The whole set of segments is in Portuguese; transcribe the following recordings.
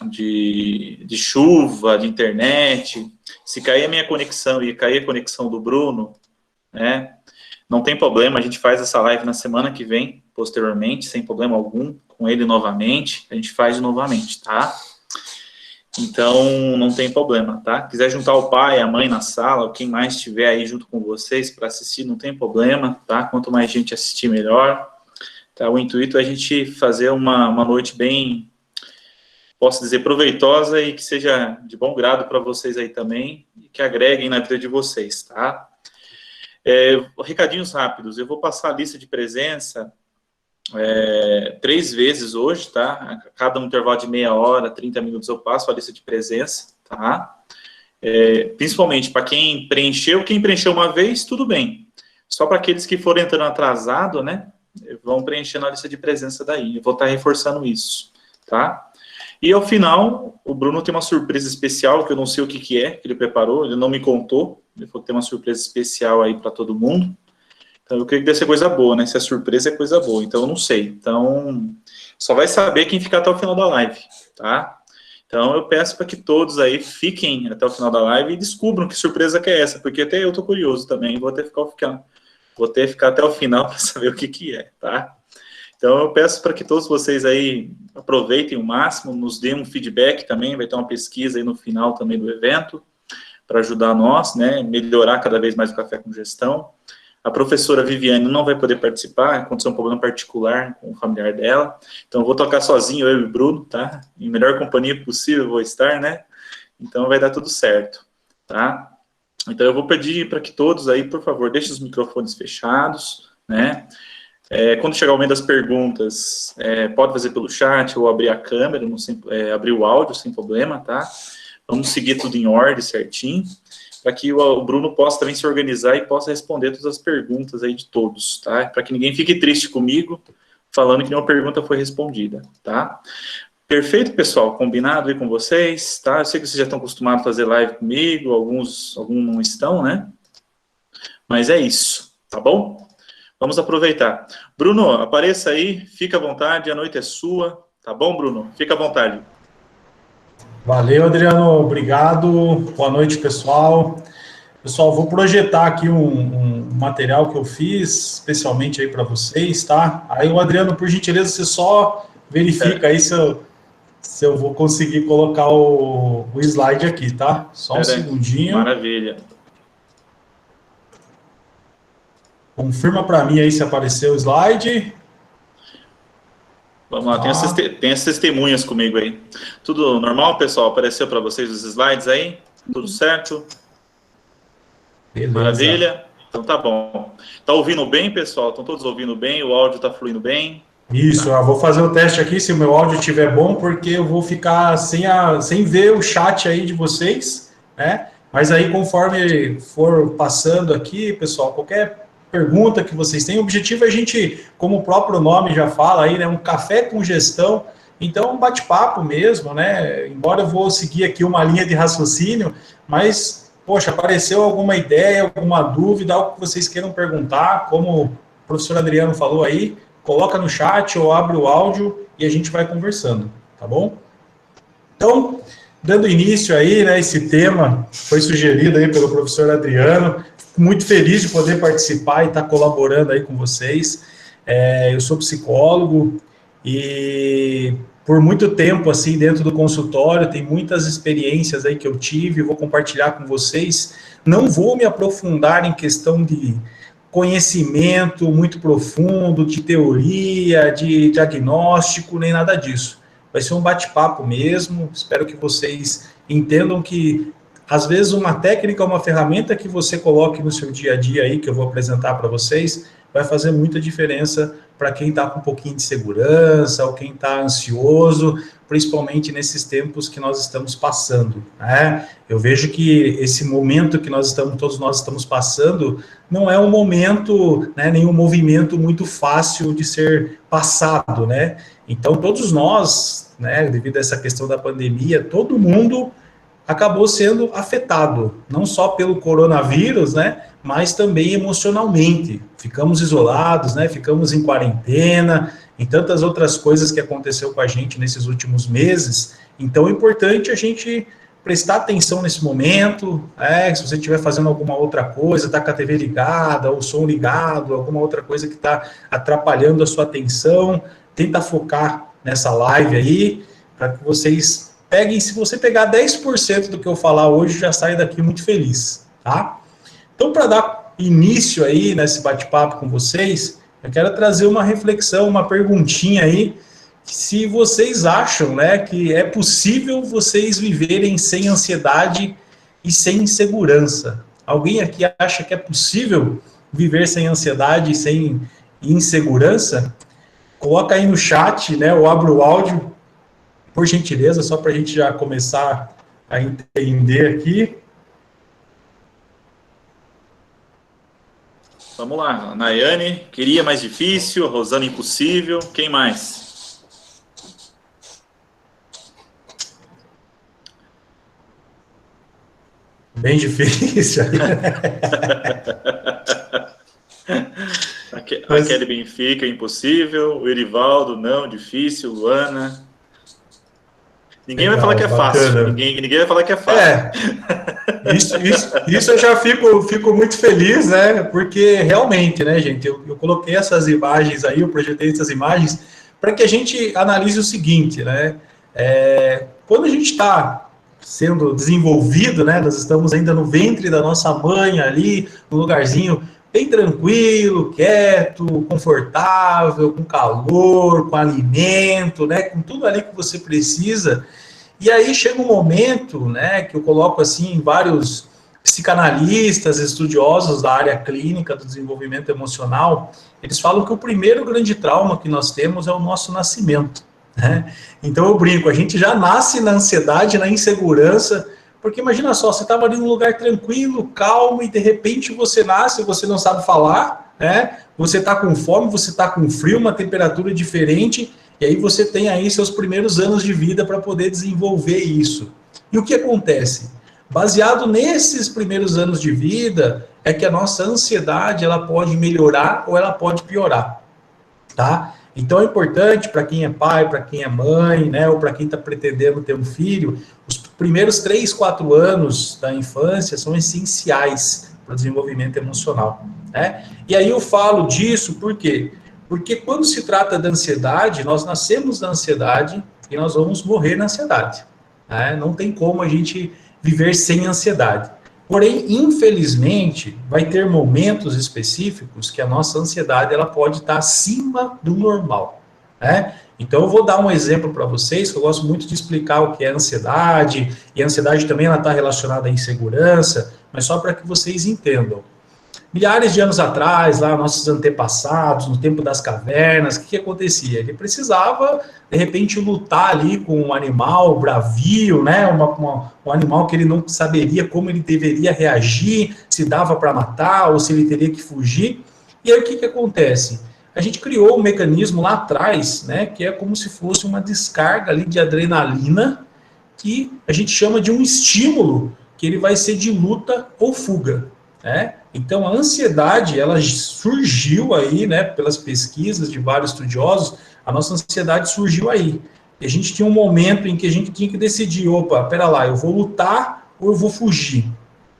de chuva, de internet, se cair a minha conexão e cair a conexão do Bruno, né, não tem problema, a gente faz essa live na semana que vem, posteriormente, sem problema algum, com ele novamente, a gente faz novamente, tá? Então, não tem problema, tá? Quiser juntar o pai, a mãe na sala, ou quem mais estiver aí junto com vocês para assistir, não tem problema, tá? Quanto mais gente assistir, melhor. Tá? O intuito é a gente fazer uma noite bem, posso dizer, proveitosa e que seja de bom grado para vocês aí também, e que agreguem na vida de vocês, tá? Recadinhos rápidos, eu vou passar a lista de presença 3 vezes hoje, tá? A cada intervalo de meia hora, 30 minutos eu passo a lista de presença, tá? Principalmente para quem preencheu uma vez, tudo bem. Só para aqueles que forem entrando atrasado, né? Vão preenchendo a lista de presença daí. Eu vou estar reforçando isso, tá? E ao final, o Bruno tem uma surpresa especial, que eu não sei o que é, que ele preparou, ele não me contou. Ele falou que tem uma surpresa especial aí para todo mundo. Então, eu creio que deve ser coisa boa, né? Se a surpresa é coisa boa, então eu não sei. Então, só vai saber quem ficar até o final da live, tá? Então, eu peço para que todos aí fiquem até o final da live e descubram que surpresa que é essa, porque até eu tô curioso também, vou ter que ficar até o final para saber o que é, tá? Então, eu peço para que todos vocês aí aproveitem o máximo, nos deem um feedback também, vai ter uma pesquisa aí no final também do evento, para ajudar nós, né, melhorar cada vez mais o Café com Gestão. A professora Viviane não vai poder participar, aconteceu um problema particular com o familiar dela, então eu vou tocar sozinho, eu e o Bruno, tá? Em melhor companhia possível vou estar, né? Então vai dar tudo certo, tá? Então eu vou pedir para que todos aí, por favor, deixem os microfones fechados, né? Quando chegar o momento das perguntas, pode fazer pelo chat ou abrir a câmera, abrir o áudio sem problema, tá? Vamos seguir tudo em ordem certinho, para que o Bruno possa também se organizar e possa responder todas as perguntas aí de todos, tá? Para que ninguém fique triste comigo, falando que nenhuma pergunta foi respondida, tá? Perfeito, pessoal? Combinado aí com vocês, tá? Eu sei que vocês já estão acostumados a fazer live comigo, alguns não estão, né? Mas é isso, tá bom? Vamos aproveitar. Bruno, apareça aí, fica à vontade, a noite é sua, tá bom, Bruno? Fica à vontade. Valeu, Adriano, obrigado. Boa noite, pessoal. Pessoal, vou projetar aqui um material que eu fiz especialmente aí para vocês, tá? Aí, o Adriano, por gentileza, você só verifica aí se eu vou conseguir colocar o slide aqui, tá? Só um segundinho. Maravilha. Confirma para mim aí se apareceu o slide. Vamos lá, tem as testemunhas comigo aí. Tudo normal, pessoal? Apareceu para vocês os slides aí? Tudo certo? Beleza. Maravilha? Então tá bom. Tá ouvindo bem, pessoal? Estão todos ouvindo bem? O áudio tá fluindo bem? Isso, tá. Eu vou fazer o teste aqui, se o meu áudio estiver bom, porque eu vou ficar sem ver o chat aí de vocês, né? Mas aí, conforme for passando aqui, pessoal, qualquer pergunta que vocês têm, o objetivo é a gente, como o próprio nome já fala aí, né, um café com gestão, então um bate-papo mesmo, né, embora eu vou seguir aqui uma linha de raciocínio, mas, poxa, apareceu alguma ideia, alguma dúvida, algo que vocês queiram perguntar, como o professor Adriano falou aí, coloca no chat ou abre o áudio e a gente vai conversando, tá bom? Então, dando início aí, né, esse tema foi sugerido aí pelo professor Adriano, muito feliz de poder participar e estar colaborando aí com vocês. Eu sou psicólogo e por muito tempo, assim, dentro do consultório, tem muitas experiências aí que eu tive, vou compartilhar com vocês. Não vou me aprofundar em questão de conhecimento muito profundo, de teoria, de diagnóstico, nem nada disso. Vai ser um bate-papo mesmo, espero que vocês entendam que às vezes uma técnica, uma ferramenta que você coloque no seu dia a dia aí, que eu vou apresentar para vocês, vai fazer muita diferença para quem está com um pouquinho de segurança, ou quem está ansioso, principalmente nesses tempos que nós estamos passando, né? Eu vejo que esse momento que todos nós estamos passando, não é um momento, né, nenhum movimento muito fácil de ser passado, né? Então, todos nós, né, devido a essa questão da pandemia, todo mundo acabou sendo afetado, não só pelo coronavírus, né, mas também emocionalmente. Ficamos isolados, né, ficamos em quarentena, em tantas outras coisas que aconteceu com a gente nesses últimos meses. Então é importante a gente prestar atenção nesse momento, se você estiver fazendo alguma outra coisa, está com a TV ligada, o som ligado, alguma outra coisa que está atrapalhando a sua atenção, tenta focar nessa live aí, para que vocês peguem, se você pegar 10% do que eu falar hoje, já sai daqui muito feliz, tá? Então, para dar início aí nesse bate-papo com vocês, eu quero trazer uma reflexão, uma perguntinha aí, se vocês acham, né, que é possível vocês viverem sem ansiedade e sem insegurança. Alguém aqui acha que é possível viver sem ansiedade e sem insegurança? Coloca aí no chat, né, ou abre o áudio, por gentileza, só para a gente já começar a entender aqui. Vamos lá, Nayane, queria mais difícil, Rosana impossível, quem mais? Bem difícil. A Kelly Benfica, impossível, o Erivaldo, não, difícil, Luana. Ninguém vai falar que é fácil, ninguém vai falar que é fácil. Isso eu já fico muito feliz, né? Porque realmente, né, gente, eu coloquei essas imagens aí, eu projetei essas imagens para que a gente analise o seguinte, né? Quando a gente está sendo desenvolvido, né? Nós estamos ainda no ventre da nossa mãe ali, num lugarzinho bem tranquilo, quieto, confortável, com calor, com alimento, né? Com tudo ali que você precisa. E aí chega um momento, né, que eu coloco assim, vários psicanalistas, estudiosos da área clínica do desenvolvimento emocional, eles falam que o primeiro grande trauma que nós temos é o nosso nascimento, né? Então eu brinco, a gente já nasce na ansiedade, na insegurança, porque imagina só, você estava ali num lugar tranquilo, calmo, e de repente você nasce, você não sabe falar, né? Você está com fome, você está com frio, uma temperatura diferente, e aí você tem aí seus primeiros anos de vida para poder desenvolver isso. E o que acontece? Baseado nesses primeiros anos de vida, é que a nossa ansiedade ela pode melhorar ou ela pode piorar, tá? Então é importante para quem é pai, para quem é mãe, né, ou para quem está pretendendo ter um filho, os primeiros 3, 4 anos da infância são essenciais para o desenvolvimento emocional, né? E aí eu falo disso por quê? Porque quando se trata da ansiedade, nós nascemos da ansiedade e nós vamos morrer na ansiedade, né? Não tem como a gente viver sem ansiedade. Porém, infelizmente, vai ter momentos específicos que a nossa ansiedade ela pode estar acima do normal, né? Então, eu vou dar um exemplo para vocês, que eu gosto muito de explicar o que é ansiedade, e a ansiedade também está relacionada à insegurança, mas só para que vocês entendam. Milhares de anos atrás, lá, nossos antepassados, no tempo das cavernas, o que acontecia? Ele precisava, de repente, lutar ali com um animal bravio, né? Um animal que ele não saberia como ele deveria reagir, se dava para matar ou se ele teria que fugir. E aí o que acontece? A gente criou um mecanismo lá atrás, né? Que é como se fosse uma descarga ali de adrenalina, que a gente chama de um estímulo, que ele vai ser de luta ou fuga, né? Então, a ansiedade, ela surgiu aí, né, pelas pesquisas de vários estudiosos, a nossa ansiedade surgiu aí. E a gente tinha um momento em que a gente tinha que decidir, opa, pera lá, eu vou lutar ou eu vou fugir,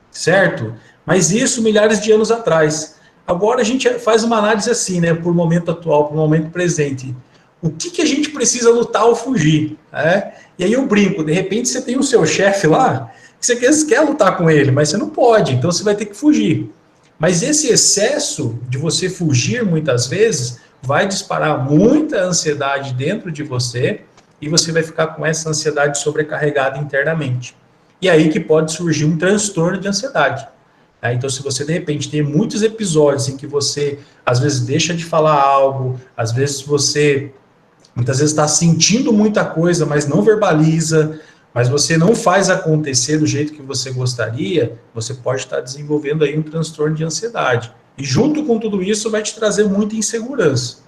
certo? Mas isso milhares de anos atrás. Agora a gente faz uma análise assim, né, por momento atual, por momento presente. O que a gente precisa lutar ou fugir, né? E aí eu brinco, de repente você tem o seu chefe lá, que você quer lutar com ele, mas você não pode, então você vai ter que fugir. Mas esse excesso de você fugir, muitas vezes, vai disparar muita ansiedade dentro de você e você vai ficar com essa ansiedade sobrecarregada internamente. E aí que pode surgir um transtorno de ansiedade. Então, se você, de repente, tem muitos episódios em que você, às vezes, deixa de falar algo, às vezes você, muitas vezes, está sentindo muita coisa, mas não verbaliza, mas você não faz acontecer do jeito que você gostaria, você pode estar desenvolvendo aí um transtorno de ansiedade. E junto com tudo isso vai te trazer muita insegurança.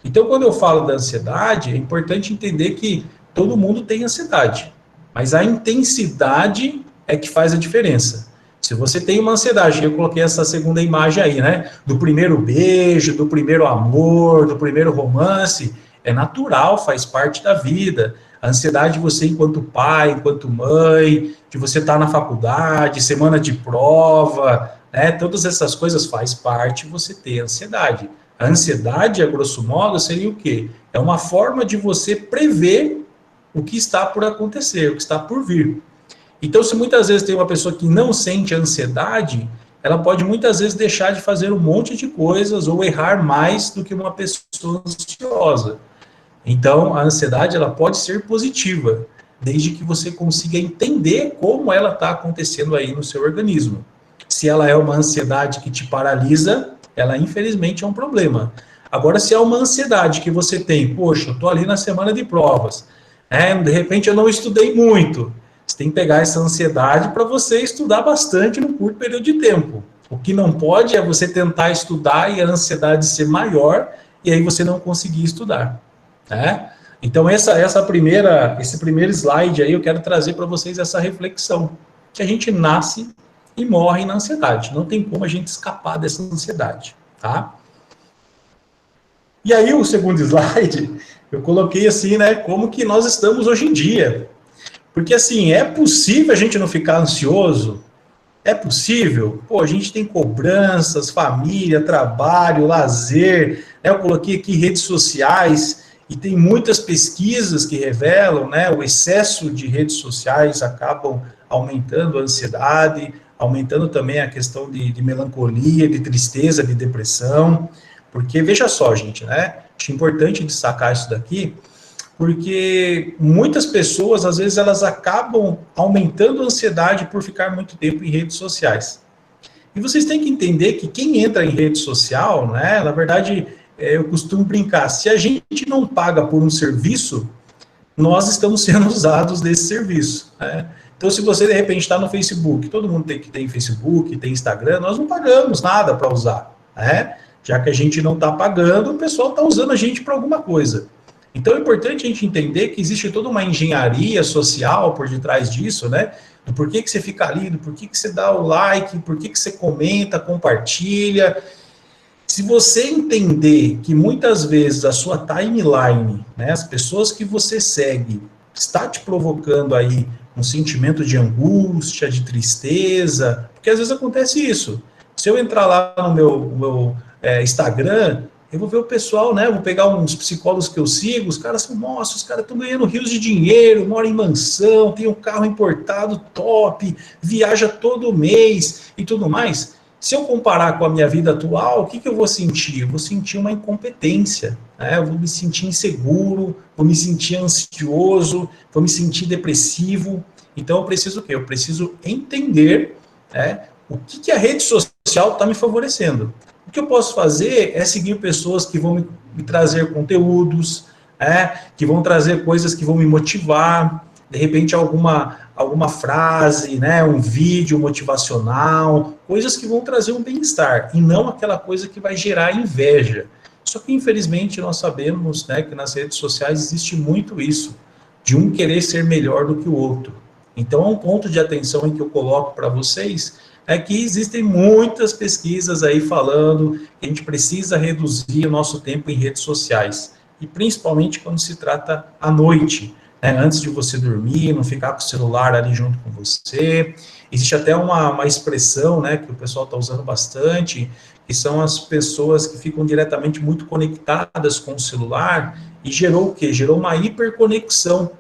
Então, quando eu falo da ansiedade, é importante entender que todo mundo tem ansiedade, mas a intensidade é que faz a diferença. Se você tem uma ansiedade, eu coloquei essa segunda imagem aí, né? Do primeiro beijo, do primeiro amor, do primeiro romance, é natural, faz parte da vida. A ansiedade de você enquanto pai, enquanto mãe, de você estar na faculdade, semana de prova, né, todas essas coisas faz parte você ter ansiedade. A ansiedade, a grosso modo, seria o quê? É uma forma de você prever o que está por acontecer, o que está por vir. Então, se muitas vezes tem uma pessoa que não sente ansiedade, ela pode muitas vezes deixar de fazer um monte de coisas ou errar mais do que uma pessoa ansiosa. Então, a ansiedade ela pode ser positiva, desde que você consiga entender como ela está acontecendo aí no seu organismo. Se ela é uma ansiedade que te paralisa, ela infelizmente é um problema. Agora, se é uma ansiedade que você tem, poxa, eu estou ali na semana de provas, de repente eu não estudei muito, você tem que pegar essa ansiedade para você estudar bastante num curto período de tempo. O que não pode é você tentar estudar e a ansiedade ser maior e aí você não conseguir estudar. Né? Então, esse primeiro slide aí, eu quero trazer para vocês essa reflexão, que a gente nasce e morre na ansiedade. Não tem como a gente escapar dessa ansiedade. Tá? E aí, o segundo slide, eu coloquei assim, né, como que nós estamos hoje em dia. Porque, assim, é possível a gente não ficar ansioso? É possível? Pô, a gente tem cobranças, família, trabalho, lazer, né? Eu coloquei aqui redes sociais, e tem muitas pesquisas que revelam, né, o excesso de redes sociais acabam aumentando a ansiedade, aumentando também a questão de melancolia, de tristeza, de depressão, porque, veja só, gente, né, acho importante destacar isso daqui, porque muitas pessoas, às vezes, elas acabam aumentando a ansiedade por ficar muito tempo em redes sociais. E vocês têm que entender que quem entra em rede social, né, na verdade, eu costumo brincar, se a gente não paga por um serviço, nós estamos sendo usados desse serviço. Né? Então, se você, de repente, está no Facebook, todo mundo tem Facebook, tem Instagram, nós não pagamos nada para usar. Né? Já que a gente não está pagando, o pessoal está usando a gente para alguma coisa. Então, é importante a gente entender que existe toda uma engenharia social por detrás disso, né? Do porquê que você fica ali, do porquê que você dá o like, porquê que você comenta, compartilha. Se você entender que muitas vezes a sua timeline, né, as pessoas que você segue, está te provocando aí um sentimento de angústia, de tristeza, porque às vezes acontece isso. Se eu entrar lá no meu Instagram, eu vou ver o pessoal, né? Vou pegar uns psicólogos que eu sigo, os caras são, nossa, os caras estão ganhando rios de dinheiro, moram em mansão, tem um carro importado top, viaja todo mês e tudo mais. Se eu comparar com a minha vida atual, o que eu vou sentir? Eu vou sentir uma incompetência, né? Eu vou me sentir inseguro, vou me sentir ansioso, vou me sentir depressivo. Então, eu preciso o quê? Eu preciso entender, né, o que a rede social está me favorecendo. O que eu posso fazer é seguir pessoas que vão me trazer conteúdos, que vão trazer coisas que vão me motivar, de repente alguma frase, né, um vídeo motivacional, coisas que vão trazer um bem-estar, e não aquela coisa que vai gerar inveja. Só que, infelizmente, nós sabemos, né, que nas redes sociais existe muito isso, de um querer ser melhor do que o outro. Então, é um ponto de atenção em que eu coloco para vocês, é que existem muitas pesquisas aí falando que a gente precisa reduzir o nosso tempo em redes sociais, e principalmente quando se trata à noite, né, antes de você dormir, não ficar com o celular ali junto com você. Existe até uma expressão, né, que o pessoal está usando bastante, que são as pessoas que ficam diretamente muito conectadas com o celular, e gerou o quê? Gerou uma hiperconexão.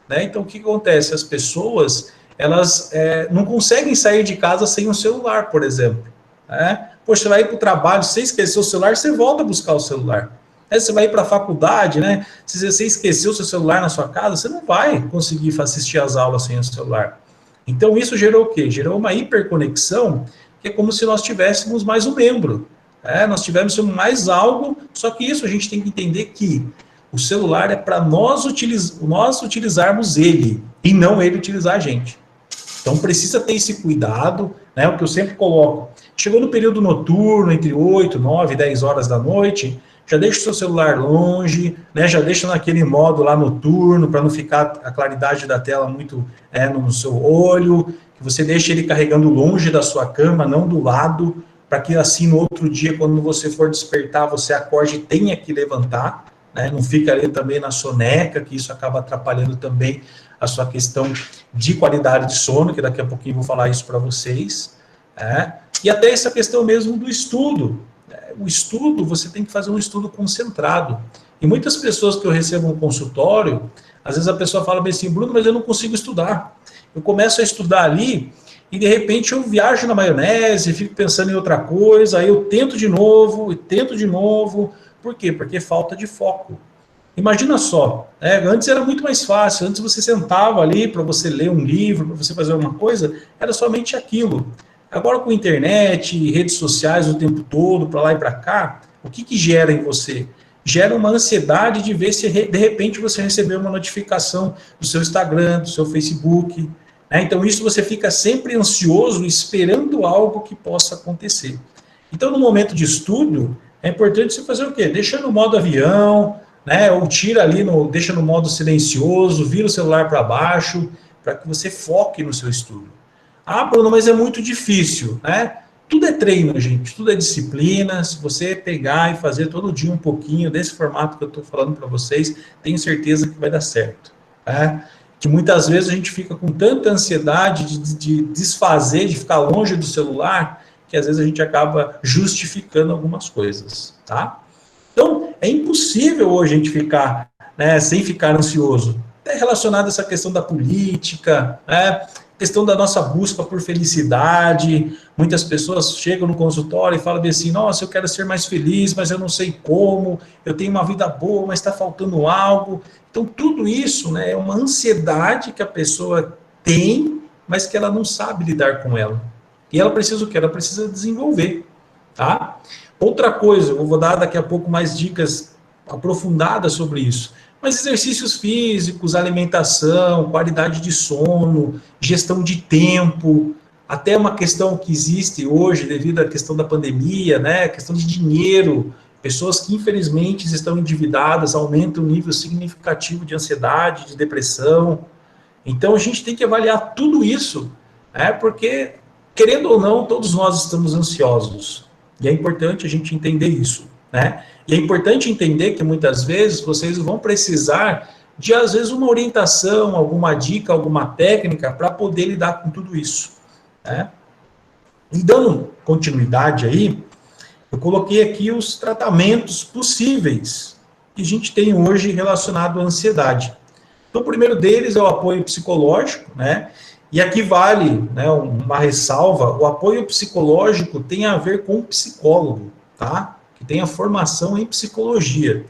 Né? Então, o que acontece? As pessoas, elas não conseguem sair de casa sem o celular, por exemplo. Né? Poxa, você vai ir para o trabalho, você esqueceu o celular, você volta a buscar o celular. Você vai ir para a faculdade, né? Se você esqueceu o seu celular na sua casa, você não vai conseguir assistir às aulas sem o celular. Então, isso gerou o quê? Gerou uma hiperconexão, que é como se nós tivéssemos mais um membro. Nós tivéssemos mais algo, só que isso a gente tem que entender que o celular é para nós utilizarmos ele, e não ele utilizar a gente. Então, precisa ter esse cuidado, né? O que eu sempre coloco. Chegou no período noturno, entre 8, 9, 10 horas da noite, já deixa o seu celular longe, né? Já deixa naquele modo lá noturno, para não ficar a claridade da tela muito no seu olho, que você deixa ele carregando longe da sua cama, não do lado, para que assim no outro dia, quando você for despertar, você acorde e tenha que levantar, né? Não fica ali também na soneca, que isso acaba atrapalhando também a sua questão de qualidade de sono, que daqui a pouquinho eu vou falar isso para vocês, né? E até essa questão mesmo do estudo. O estudo, você tem que fazer um estudo concentrado. E muitas pessoas que eu recebo no consultório, às vezes a pessoa fala bem assim, Bruno, mas eu não consigo estudar. Eu começo a estudar ali e de repente eu viajo na maionese, fico pensando em outra coisa, aí eu tento de novo, e tento de novo. Por quê? Porque falta de foco. Imagina só, antes era muito mais fácil, antes você sentava ali para você ler um livro, para você fazer alguma coisa, era somente aquilo. Agora com internet, redes sociais o tempo todo, para lá e para cá, o que gera em você? Gera uma ansiedade de ver se de repente você recebeu uma notificação do seu Instagram, do seu Facebook, né? Então isso você fica sempre ansioso, esperando algo que possa acontecer. Então no momento de estudo, é importante você fazer o quê? Deixa no modo avião, né? Ou tira ali, deixa no modo silencioso, vira o celular para baixo, para que você foque no seu estudo. Ah, Bruno, mas é muito difícil, né? Tudo é treino, gente, tudo é disciplina. Se você pegar e fazer todo dia um pouquinho desse formato que eu estou falando para vocês, tenho certeza que vai dar certo, né? Que muitas vezes a gente fica com tanta ansiedade de desfazer, de ficar longe do celular, que às vezes a gente acaba justificando algumas coisas, tá? Então, é impossível hoje a gente ficar, né, sem ficar ansioso. Até relacionado a essa questão da política, né, questão da nossa busca por felicidade. Muitas pessoas chegam no consultório e falam assim, nossa, eu quero ser mais feliz, mas eu não sei como, eu tenho uma vida boa, mas está faltando algo. Então, tudo isso, né, é uma ansiedade que a pessoa tem, mas que ela não sabe lidar com ela. E ela precisa o quê? Ela precisa desenvolver, tá? Outra coisa, eu vou dar daqui a pouco mais dicas aprofundadas sobre isso. Mas exercícios físicos, alimentação, qualidade de sono, gestão de tempo, até uma questão que existe hoje devido à questão da pandemia, né? Questão de dinheiro, pessoas que infelizmente estão endividadas, aumenta o nível significativo de ansiedade, de depressão. Então a gente tem que avaliar tudo isso, né? Porque, querendo ou não, todos nós estamos ansiosos. E é importante a gente entender isso, né? E é importante entender que muitas vezes vocês vão precisar de, às vezes, uma orientação, alguma dica, alguma técnica para poder lidar com tudo isso, né? E dando continuidade aí, eu coloquei aqui os tratamentos possíveis que a gente tem hoje relacionado à ansiedade. Então, o primeiro deles é o apoio psicológico, né? E aqui vale, né, uma ressalva, o apoio psicológico tem a ver com o psicólogo, tá? Que tem a formação em psicologia.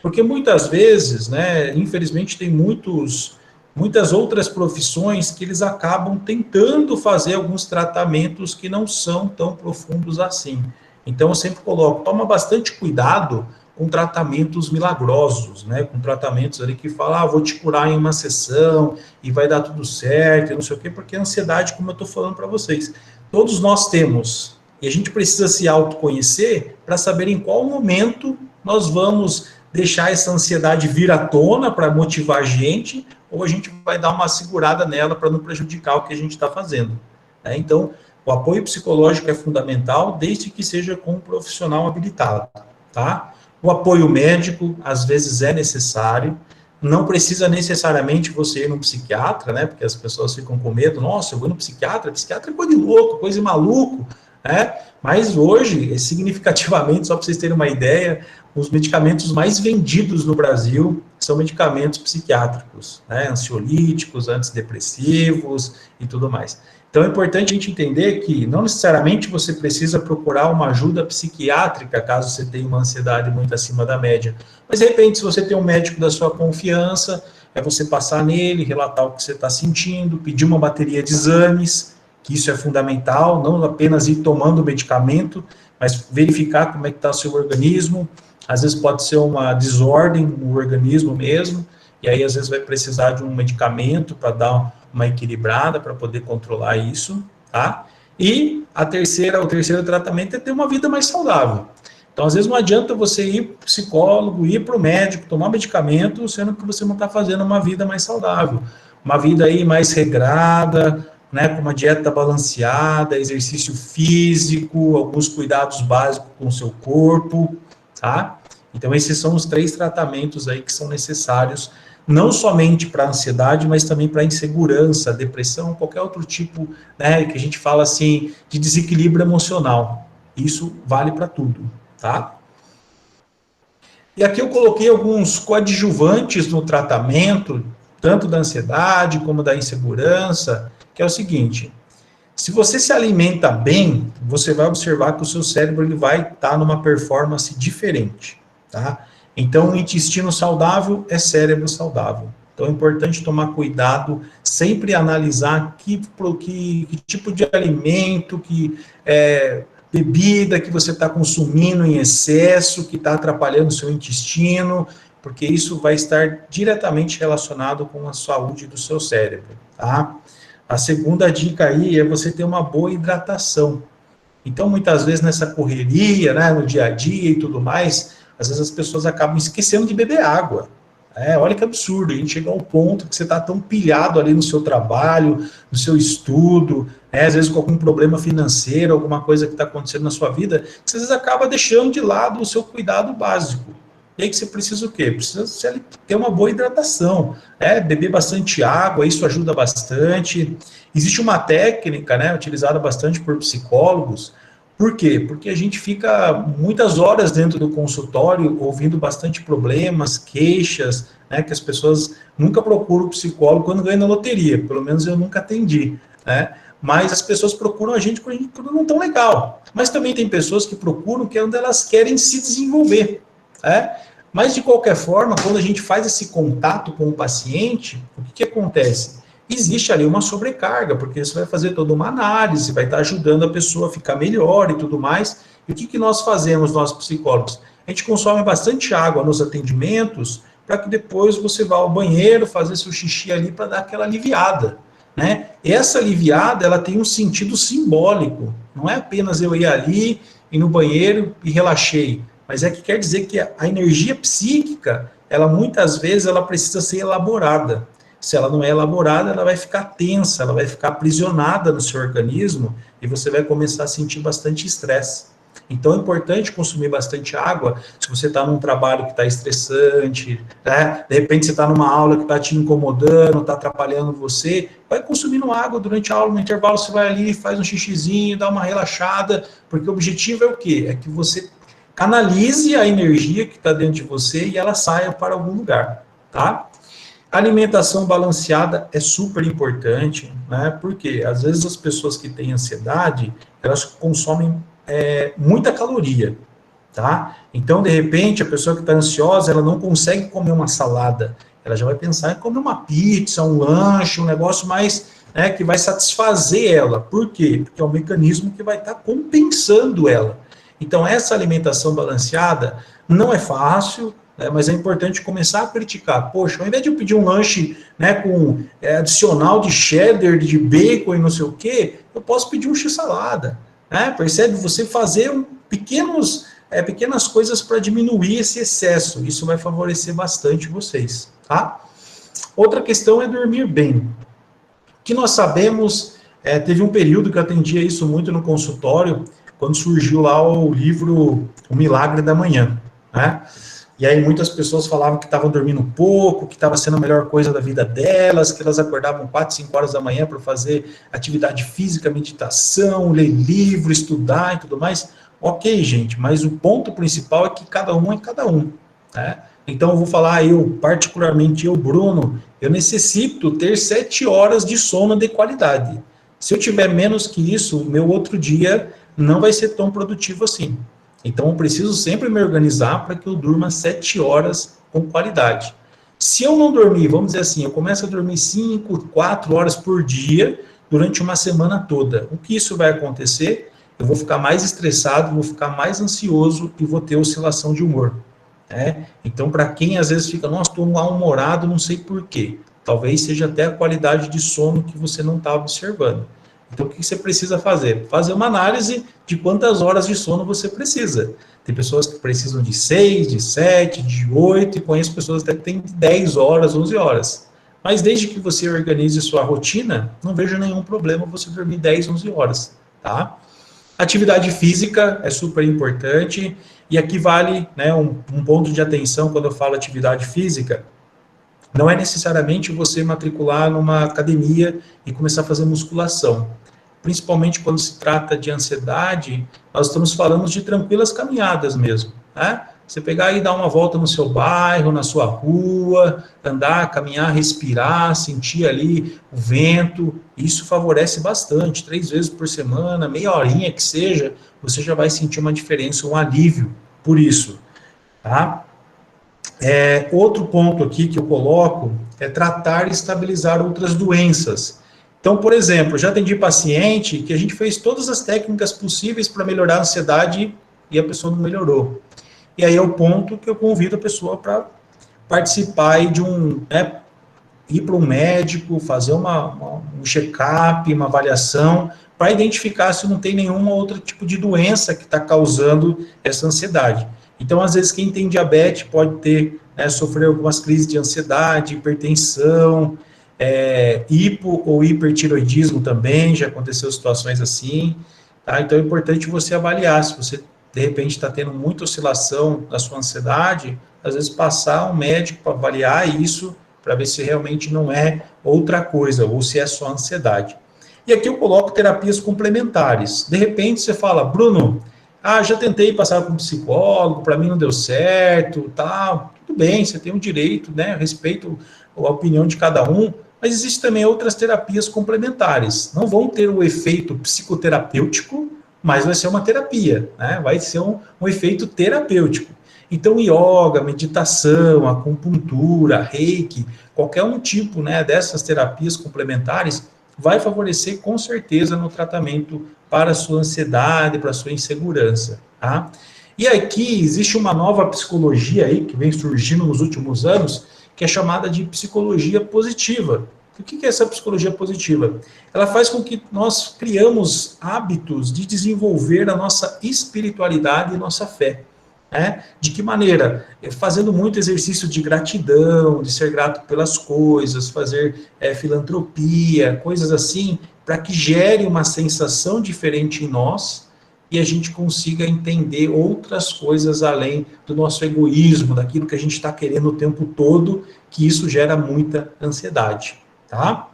Porque muitas vezes, né, infelizmente tem muitas outras profissões que eles acabam tentando fazer alguns tratamentos que não são tão profundos assim. Então eu sempre coloco, toma bastante cuidado com tratamentos milagrosos, né, com tratamentos ali que falam, vou te curar em uma sessão e vai dar tudo certo, e não sei o quê, porque a ansiedade, como eu estou falando para vocês, todos nós temos, e a gente precisa se autoconhecer para saber em qual momento nós vamos deixar essa ansiedade vir à tona para motivar a gente, ou a gente vai dar uma segurada nela para não prejudicar o que a gente está fazendo, né? Então, o apoio psicológico é fundamental, desde que seja com um profissional habilitado, tá? O apoio médico, às vezes, é necessário, não precisa necessariamente você ir no psiquiatra, né? Porque as pessoas ficam com medo, nossa, eu vou no psiquiatra é coisa de louco, coisa de maluco, né? Mas hoje, significativamente, só para vocês terem uma ideia, os medicamentos mais vendidos no Brasil são medicamentos psiquiátricos, né? Ansiolíticos, antidepressivos e tudo mais. Então é importante a gente entender que não necessariamente você precisa procurar uma ajuda psiquiátrica caso você tenha uma ansiedade muito acima da média. Mas de repente, se você tem um médico da sua confiança, é você passar nele, relatar o que você está sentindo, pedir uma bateria de exames, que isso é fundamental, não apenas ir tomando o medicamento, mas verificar como é que está o seu organismo. Às vezes pode ser uma desordem no organismo mesmo, e aí às vezes vai precisar de um medicamento para dar uma equilibrada, para poder controlar isso, tá? E o terceiro tratamento é ter uma vida mais saudável. Então, às vezes não adianta você ir para o psicólogo, ir para o médico, tomar medicamento, sendo que você não está fazendo uma vida mais saudável. Uma vida aí mais regrada, né, com uma dieta balanceada, exercício físico, alguns cuidados básicos com o seu corpo, tá? Então, esses são os 3 tratamentos aí que são necessários, não somente para ansiedade, mas também para insegurança, depressão, qualquer outro tipo, né, que a gente fala assim, de desequilíbrio emocional. Isso vale para tudo, tá? E aqui eu coloquei alguns coadjuvantes no tratamento, tanto da ansiedade como da insegurança, que é o seguinte: se você se alimenta bem, você vai observar que o seu cérebro ele vai estar numa performance diferente, tá? Então, o intestino saudável é cérebro saudável. Então, é importante tomar cuidado, sempre analisar que tipo de alimento, bebida que você está consumindo em excesso, que está atrapalhando o seu intestino, porque isso vai estar diretamente relacionado com a saúde do seu cérebro, tá? A segunda dica aí é você ter uma boa hidratação. Então, muitas vezes nessa correria, né, no dia a dia e tudo mais, às vezes as pessoas acabam esquecendo de beber água. Olha que absurdo, a gente chega ao ponto que você está tão pilhado ali no seu trabalho, no seu estudo, às vezes com algum problema financeiro, alguma coisa que está acontecendo na sua vida, que você às vezes acaba deixando de lado o seu cuidado básico. E aí que você precisa o quê? Precisa ter uma boa hidratação, beber bastante água, isso ajuda bastante. Existe uma técnica, né, utilizada bastante por psicólogos. Por quê? Porque a gente fica muitas horas dentro do consultório ouvindo bastante problemas, queixas, né, que as pessoas nunca procuram o psicólogo quando ganham na loteria, pelo menos eu nunca atendi, né? Mas as pessoas procuram a gente quando não estão legal. Mas também tem pessoas que procuram que é onde elas querem se desenvolver, Mas, de qualquer forma, quando a gente faz esse contato com o paciente, o que acontece? Existe ali uma sobrecarga, porque você vai fazer toda uma análise, vai estar ajudando a pessoa a ficar melhor e tudo mais. E o que nós fazemos, nós psicólogos? A gente consome bastante água nos atendimentos, para que depois você vá ao banheiro, fazer seu xixi ali, para dar aquela aliviada, né? Essa aliviada, ela tem um sentido simbólico. Não é apenas eu ir ali, ir no banheiro e relaxei. Mas é que quer dizer que a energia psíquica, ela muitas vezes ela precisa ser elaborada. Se ela não é elaborada, ela vai ficar tensa, ela vai ficar aprisionada no seu organismo e você vai começar a sentir bastante estresse. Então é importante consumir bastante água. Se você está num trabalho que está estressante, né? De repente você está numa aula que está te incomodando, está atrapalhando você, vai consumindo água durante a aula, no intervalo você vai ali, faz um xixizinho, dá uma relaxada, porque o objetivo é o quê? É que você canalize a energia que está dentro de você e ela saia para algum lugar, tá? A alimentação balanceada é super importante, né? Porque às vezes as pessoas que têm ansiedade, elas consomem muita caloria, tá? Então, de repente, a pessoa que está ansiosa, ela não consegue comer uma salada, ela já vai pensar em comer uma pizza, um lanche, um negócio mais, que vai satisfazer ela. Por quê? Porque é um mecanismo que vai estar compensando ela. Então, essa alimentação balanceada não é fácil, mas é importante começar a criticar. Poxa, ao invés de eu pedir um lanche, né, com adicional de cheddar, de bacon e não sei o quê, eu posso pedir um x-salada. Percebe? Você fazer pequenas coisas para diminuir esse excesso. Isso vai favorecer bastante vocês. Tá? Outra questão é dormir bem. O que nós sabemos, teve um período que eu atendia isso muito no consultório, quando surgiu lá o livro O Milagre da Manhã, né? E aí muitas pessoas falavam que estavam dormindo pouco, que estava sendo a melhor coisa da vida delas, que elas acordavam 4, 5 horas da manhã para fazer atividade física, meditação, ler livro, estudar e tudo mais. Ok, gente, mas o ponto principal é que cada um é cada um, né? Então eu vou falar, particularmente eu, Bruno, eu necessito ter 7 horas de sono de qualidade. Se eu tiver menos que isso, o meu outro dia não vai ser tão produtivo assim. Então, eu preciso sempre me organizar para que eu durma 7 horas com qualidade. Se eu não dormir, vamos dizer assim, eu começo a dormir 5, 4 horas por dia durante uma semana toda. O que isso vai acontecer? Eu vou ficar mais estressado, vou ficar mais ansioso e vou ter oscilação de humor. Então, para quem às vezes fica, nossa, estou mal-humorado, não sei por quê. Talvez seja até a qualidade de sono que você não está observando. Então, o que você precisa fazer? Fazer uma análise de quantas horas de sono você precisa. Tem pessoas que precisam de 6, de 7, de 8, e conheço pessoas até que têm 10 horas, 11 horas. Mas desde que você organize sua rotina, não vejo nenhum problema você dormir 10, 11 horas, tá? Atividade física é super importante. E aqui vale, né, um ponto de atenção quando eu falo atividade física. Não é necessariamente você matricular numa academia e começar a fazer musculação. Principalmente quando se trata de ansiedade, nós estamos falando de tranquilas caminhadas mesmo, né? Você pegar e dar uma volta no seu bairro, na sua rua, andar, caminhar, respirar, sentir ali o vento, isso favorece bastante. 3 vezes por semana, meia horinha que seja, você já vai sentir uma diferença, um alívio por isso, tá? Outro ponto aqui que eu coloco é tratar e estabilizar outras doenças. Então, por exemplo, já atendi paciente que a gente fez todas as técnicas possíveis para melhorar a ansiedade e a pessoa não melhorou. E aí é o ponto que eu convido a pessoa para participar aí de ir para um médico, fazer um check-up, uma avaliação, para identificar se não tem nenhum outro tipo de doença que está causando essa ansiedade. Então, às vezes, quem tem diabetes pode sofrer algumas crises de ansiedade, hipertensão, hipo ou hipertiroidismo também, já aconteceu situações assim, tá? Então, é importante você avaliar, se você, de repente, está tendo muita oscilação na sua ansiedade, às vezes passar um médico para avaliar isso, para ver se realmente não é outra coisa, ou se é só ansiedade. E aqui eu coloco terapias complementares. De repente, você fala, Bruno, já tentei passar com um psicólogo, para mim não deu certo, tal. Tudo bem, você tem o direito, né? Respeito a opinião de cada um, mas existem também outras terapias complementares. Não vão ter o efeito psicoterapêutico, mas vai ser uma terapia, né? Vai ser um efeito terapêutico. Então, yoga, meditação, acupuntura, reiki, qualquer um tipo, né, dessas terapias complementares vai favorecer com certeza no tratamento para a sua ansiedade, para a sua insegurança, tá? E aqui existe uma nova psicologia aí que vem surgindo nos últimos anos, que é chamada de psicologia positiva. O que é essa psicologia positiva? Ela faz com que nós criamos hábitos de desenvolver a nossa espiritualidade e nossa fé. De que maneira? Fazendo muito exercício de gratidão, de ser grato pelas coisas, fazer filantropia, coisas assim, para que gere uma sensação diferente em nós e a gente consiga entender outras coisas além do nosso egoísmo, daquilo que a gente está querendo o tempo todo, que isso gera muita ansiedade, tá?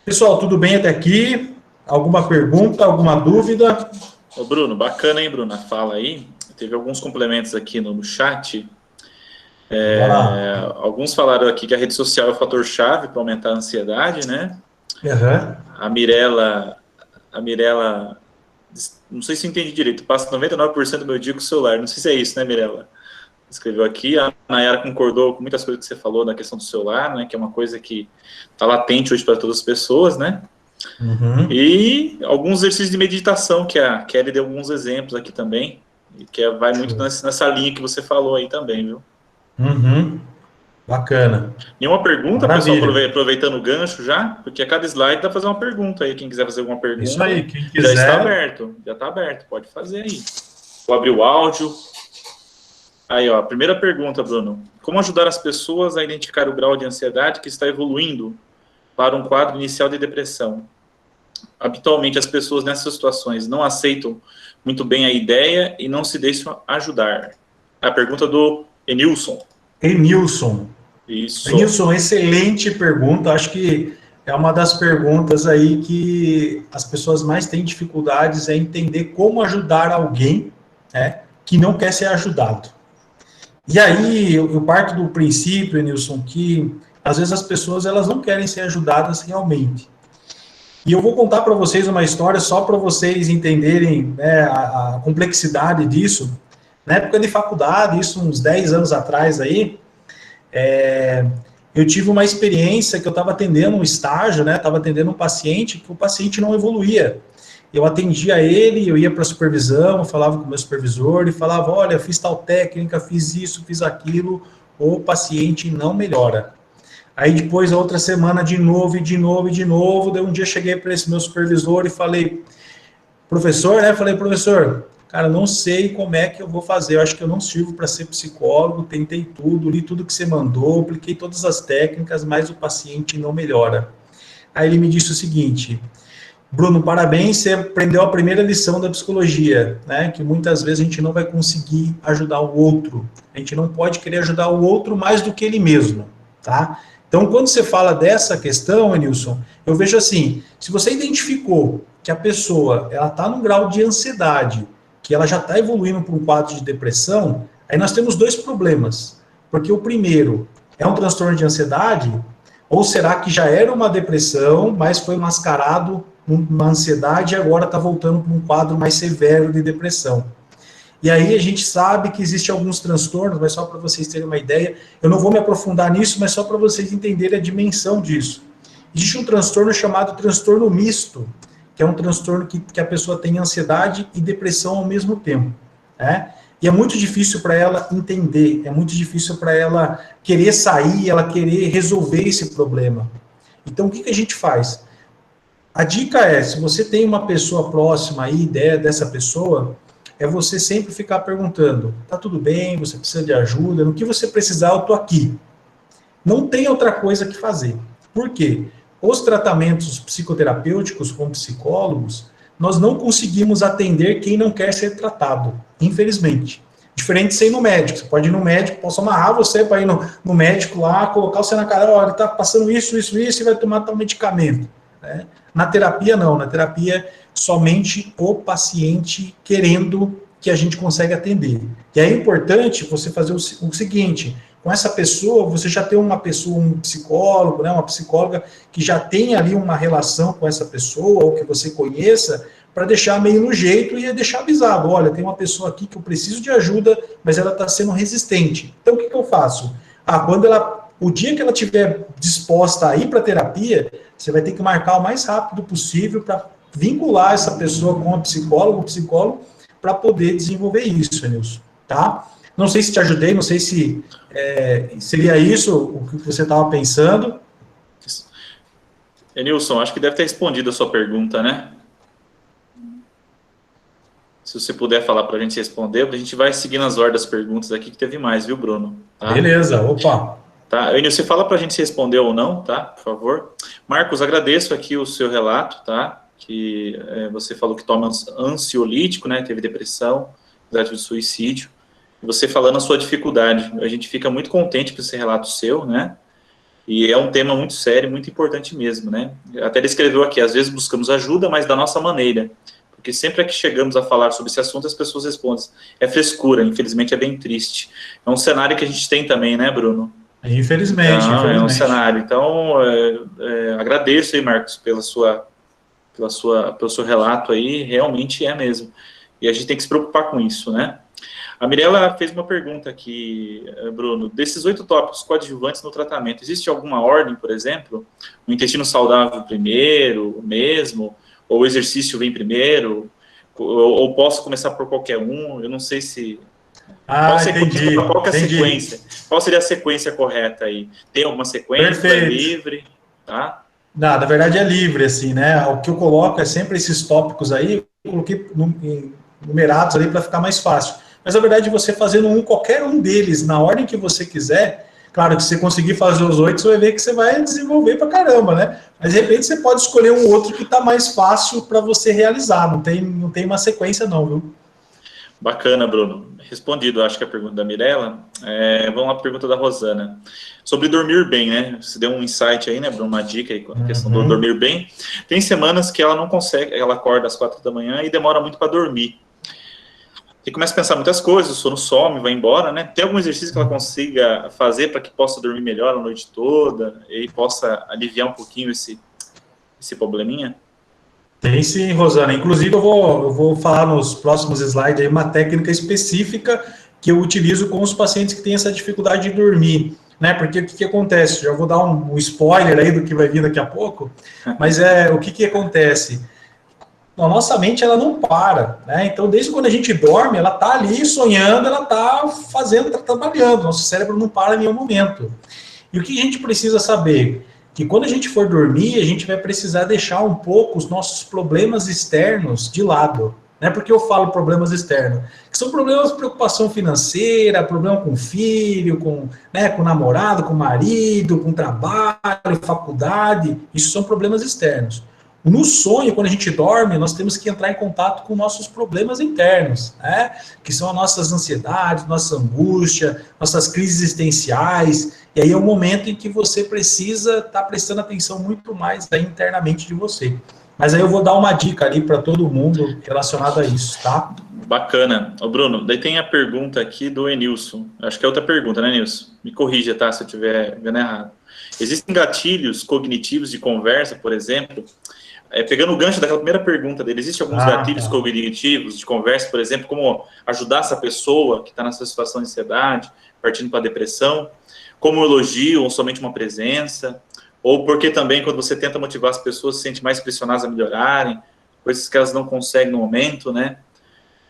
Pessoal, tudo bem até aqui? Alguma pergunta, alguma dúvida? Ô Bruno, bacana, hein, Bruno? Fala aí. Teve alguns complementos aqui no chat. Alguns falaram aqui que a rede social é o fator-chave para aumentar a ansiedade, né? Uhum. A Mirella, não sei se eu entendi direito, passa 99% do meu dia com o celular. Não sei se é isso, né, Mirella? Escreveu aqui. A Nayara concordou com muitas coisas que você falou na questão do celular, né? Que é uma coisa que está latente hoje para todas as pessoas, né? Uhum. E alguns exercícios de meditação, que a Kelly deu alguns exemplos aqui também. Que vai muito nessa linha que você falou aí também, viu? Uhum. Bacana. Nenhuma pergunta, Maravilha. pessoal, aproveitando o gancho já? Porque a cada slide dá para fazer uma pergunta aí. Quem quiser fazer alguma pergunta, Isso aí, quem quiser. já está aberto. Já está aberto, pode fazer aí. Vou abrir o áudio. Aí, ó, a primeira pergunta, Bruno. Como ajudar as pessoas a identificar o grau de ansiedade que está evoluindo para um quadro inicial de depressão? Habitualmente, as pessoas nessas situações não aceitam muito bem a ideia e não se deixam ajudar. A pergunta do Enilson. Isso. Enilson, excelente pergunta. Acho que é uma das perguntas aí que as pessoas mais têm dificuldades é entender como ajudar alguém, que não quer ser ajudado. E aí eu parto do princípio, Enilson, que às vezes as pessoas elas não querem ser ajudadas realmente. E eu vou contar para vocês uma história só para vocês entenderem a complexidade disso. Na época de faculdade, isso uns 10 anos atrás aí, eu tive uma experiência que eu estava atendendo um estágio, estava atendendo um paciente, que o paciente não evoluía. Eu atendia ele, eu ia para a supervisão, eu falava com o meu supervisor e falava, olha, fiz tal técnica, fiz isso, fiz aquilo, o paciente não melhora. Aí depois, a outra semana, de novo, daí um dia cheguei para esse meu supervisor e falei, professor, professor, cara, não sei como é que eu vou fazer, eu acho que eu não sirvo para ser psicólogo, tentei tudo, li tudo que você mandou, apliquei todas as técnicas, mas o paciente não melhora. Aí ele me disse o seguinte, Bruno, parabéns, você aprendeu a primeira lição da psicologia, né? Que muitas vezes a gente não vai conseguir ajudar o outro. A gente não pode querer ajudar o outro mais do que ele mesmo, tá? Então, quando você fala dessa questão, Enilson, eu vejo assim, se você identificou que a pessoa ela está num grau de ansiedade, que ela já está evoluindo para um quadro de depressão, aí nós temos dois problemas. Porque o primeiro é um transtorno de ansiedade, ou será que já era uma depressão, mas foi mascarado uma ansiedade e agora está voltando para um quadro mais severo de depressão? E aí a gente sabe que existem alguns transtornos, mas só para vocês terem uma ideia, eu não vou me aprofundar nisso, mas só para vocês entenderem a dimensão disso. Existe um transtorno chamado transtorno misto, que é um transtorno que a pessoa tem ansiedade e depressão ao mesmo tempo, né? E é muito difícil para ela entender, é muito difícil para ela querer sair, ela querer resolver esse problema. Então, o que a gente faz? A dica é, se você tem uma pessoa próxima aí, ideia dessa pessoa, é você sempre ficar perguntando, tá tudo bem, você precisa de ajuda, no que você precisar, eu tô aqui. Não tem outra coisa que fazer. Por quê? Os tratamentos psicoterapêuticos com psicólogos, nós não conseguimos atender quem não quer ser tratado, infelizmente. Diferente de ser ir no médico. Você pode ir no médico, posso amarrar você para ir no médico lá, colocar você na cara, olha, ele está passando isso, e vai tomar tal medicamento, né? Na terapia, não. Na terapia, somente o paciente querendo que a gente consegue atender. E é importante você fazer o seguinte, com essa pessoa, você já tem uma pessoa, um psicólogo, né, uma psicóloga que já tem ali uma relação com essa pessoa, ou que você conheça, para deixar meio no jeito e deixar avisado, olha, tem uma pessoa aqui que eu preciso de ajuda, mas ela está sendo resistente. Então, o que eu faço? O dia que ela estiver disposta a ir para a terapia, você vai ter que marcar o mais rápido possível para vincular essa pessoa com o psicólogo, para poder desenvolver isso, Nilson, tá? Não sei se te ajudei, não sei se seria isso o que você estava pensando. Nilson, acho que deve ter respondido a sua pergunta, né? Se você puder falar para a gente responder, a gente vai seguindo as ordens das perguntas aqui, que teve mais, viu, Bruno? Tá? Beleza, opa. Tá, Nilson, você fala para a gente se respondeu ou não, tá? Por favor. Marcos, agradeço aqui o seu relato, tá? Que você falou que toma ansiolítico, né? Teve depressão, tentativa de suicídio. Você falando a sua dificuldade. A gente fica muito contente com esse relato seu, né? E é um tema muito sério, muito importante mesmo, né? Até ele escreveu aqui, às vezes buscamos ajuda, mas da nossa maneira. Porque sempre que chegamos a falar sobre esse assunto, as pessoas respondem, é frescura, infelizmente é bem triste. É um cenário que a gente tem também, né, Bruno? Infelizmente, então, infelizmente. É um cenário. Então, agradeço aí, Marcos, pelo seu relato aí, realmente é mesmo. E a gente tem que se preocupar com isso, né? A Mirella fez uma pergunta aqui, Bruno. Desses 8 tópicos coadjuvantes no tratamento, existe alguma ordem, por exemplo? O intestino saudável primeiro, mesmo? Ou o exercício vem primeiro? Ou posso começar por qualquer um? Eu não sei se... Entendi. Qual que é a sequência? Qual seria a sequência correta aí? Tem alguma sequência? Perfeito. É livre? Tá? Não, na verdade é livre, assim, né? O que eu coloco é sempre esses tópicos aí, eu coloquei numerados ali para ficar mais fácil. Mas, na verdade, você fazendo qualquer um deles, na ordem que você quiser, claro que se você conseguir fazer os 8, você vai ver que você vai desenvolver pra caramba, né? Mas, de repente, você pode escolher um outro que está mais fácil para você realizar. Não tem uma sequência, não, viu? Bacana, Bruno. Respondido, acho que a pergunta da Mirella. Vamos lá, a pergunta da Rosana. Sobre dormir bem, né? Você deu um insight aí, né, Bruno? Uma dica aí com a questão do dormir bem. Tem semanas que ela não consegue, ela acorda às 4 da manhã e demora muito para dormir. E começa a pensar muitas coisas, o sono some, vai embora, né? Tem algum exercício que ela consiga fazer para que possa dormir melhor a noite toda e possa aliviar um pouquinho esse probleminha? Tem sim, Rosana. Inclusive, eu vou falar nos próximos slides aí uma técnica específica que eu utilizo com os pacientes que têm essa dificuldade de dormir, né? Porque o que acontece? Já vou dar um spoiler aí do que vai vir daqui a pouco, mas o que acontece? A nossa mente, ela não para, né? Então, desde quando a gente dorme, ela tá ali sonhando, ela tá fazendo, tá trabalhando, nosso cérebro não para em nenhum momento. E o que a gente precisa saber? Que quando a gente for dormir, a gente vai precisar deixar um pouco os nossos problemas externos de lado, né? Porque eu falo problemas externos, que são problemas de preocupação financeira, problema com filho, com namorado, com marido, com trabalho, faculdade, isso são problemas externos. No sonho, quando a gente dorme, nós temos que entrar em contato com nossos problemas internos, né? Que são as nossas ansiedades, nossa angústia, nossas crises existenciais, e aí é o momento em que você precisa estar prestando atenção muito mais aí internamente de você. Mas aí eu vou dar uma dica ali para todo mundo relacionada a isso, tá? Bacana. Ô Bruno, daí tem a pergunta aqui do Enilson. Acho que é outra pergunta, né, Nilson? Me corrija, tá, se eu estiver vendo errado. Existem gatilhos cognitivos de conversa, por exemplo? Pegando o gancho daquela primeira pergunta dele, existem alguns gatilhos cognitivos de conversa, por exemplo, como ajudar essa pessoa que está nessa situação de ansiedade, partindo para a depressão, como um elogio ou somente uma presença, ou porque também quando você tenta motivar as pessoas, se sente mais pressionadas a melhorarem, coisas que elas não conseguem no momento, né?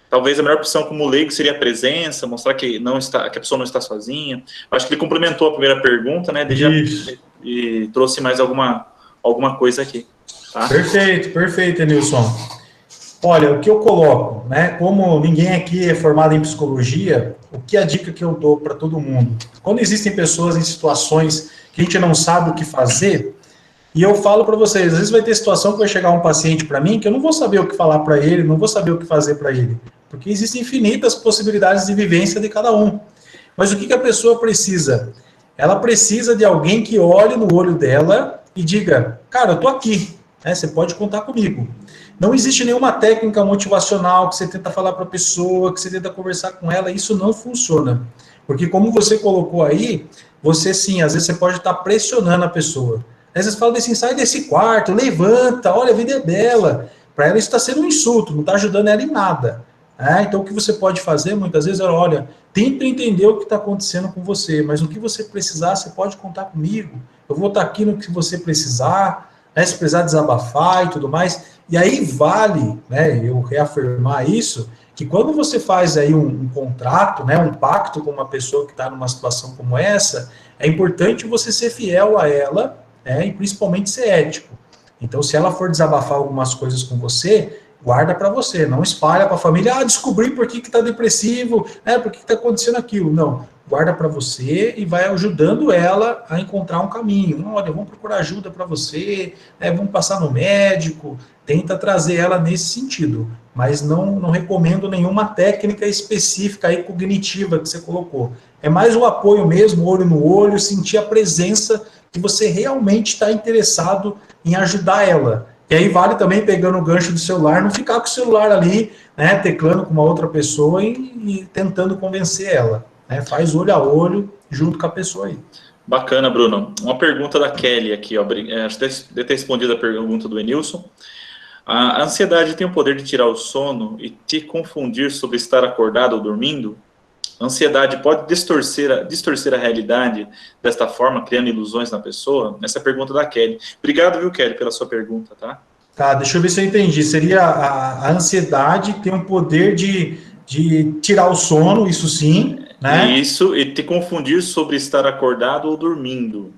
Talvez a melhor opção como leigo seria a presença, mostrar que, que a pessoa não está sozinha. Acho que ele complementou a primeira pergunta, né? E trouxe mais alguma coisa aqui. Tá? Perfeito, Nilson. Olha, o que eu coloco, né? Como ninguém aqui é formado em psicologia, o que é a dica que eu dou para todo mundo? Quando existem pessoas em situações que a gente não sabe o que fazer, e eu falo para vocês, às vezes vai ter situação que vai chegar um paciente para mim que eu não vou saber o que falar para ele, não vou saber o que fazer para ele, porque existem infinitas possibilidades de vivência de cada um. Mas o que a pessoa precisa? Ela precisa de alguém que olhe no olho dela e diga, cara, eu tô aqui, né? Você pode contar comigo. Não existe nenhuma técnica motivacional que você tenta falar para a pessoa, que você tenta conversar com ela, isso não funciona. Porque como você colocou aí, você sim, às vezes você pode estar pressionando a pessoa. Às vezes você fala assim, sai desse quarto, levanta, olha, a vida é bela. Para ela isso está sendo um insulto, não está ajudando ela em nada. Então o que você pode fazer muitas vezes é, olha, tenta entender o que está acontecendo com você, mas no que você precisar, você pode contar comigo. Eu vou estar aqui no que você precisar, se precisar desabafar e tudo mais. E aí vale, né, eu reafirmar isso, que quando você faz aí um contrato, né, um pacto com uma pessoa que está numa situação como essa, é importante você ser fiel a ela, né, e principalmente ser ético. Então, se ela for desabafar algumas coisas com você, guarda para você, não espalha para a família, descobri por que está depressivo, por que está acontecendo aquilo. Não, guarda para você e vai ajudando ela a encontrar um caminho. Olha, vamos procurar ajuda para você, vamos passar no médico, tenta trazer ela nesse sentido, mas não recomendo nenhuma técnica específica aí cognitiva que você colocou. É mais o apoio mesmo, olho no olho, sentir a presença que você realmente está interessado em ajudar ela. E aí vale também, pegando o gancho do celular, não ficar com o celular ali, né, teclando com uma outra pessoa e tentando convencer ela. Né? Faz olho a olho junto com a pessoa aí. Bacana, Bruno. Uma pergunta da Kelly aqui, ó. Acho que deve ter respondido a pergunta do Enilson. A ansiedade tem o poder de tirar o sono e te confundir sobre estar acordado ou dormindo? A ansiedade pode distorcer a realidade desta forma, criando ilusões na pessoa? Essa é a pergunta da Kelly. Obrigado, viu, Kelly, pela sua pergunta, tá? Tá, deixa eu ver se eu entendi. Seria a ansiedade tem o poder de tirar o sono, isso sim, né? Isso, e te confundir sobre estar acordado ou dormindo.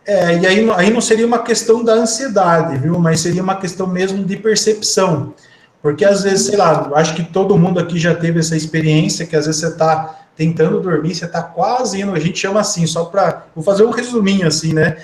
E aí não seria uma questão da ansiedade, viu? Mas seria uma questão mesmo de percepção. Porque às vezes, sei lá, acho que todo mundo aqui já teve essa experiência, que às vezes você está tentando dormir, você está quase indo, a gente chama assim, só para... Vou fazer um resuminho assim, né?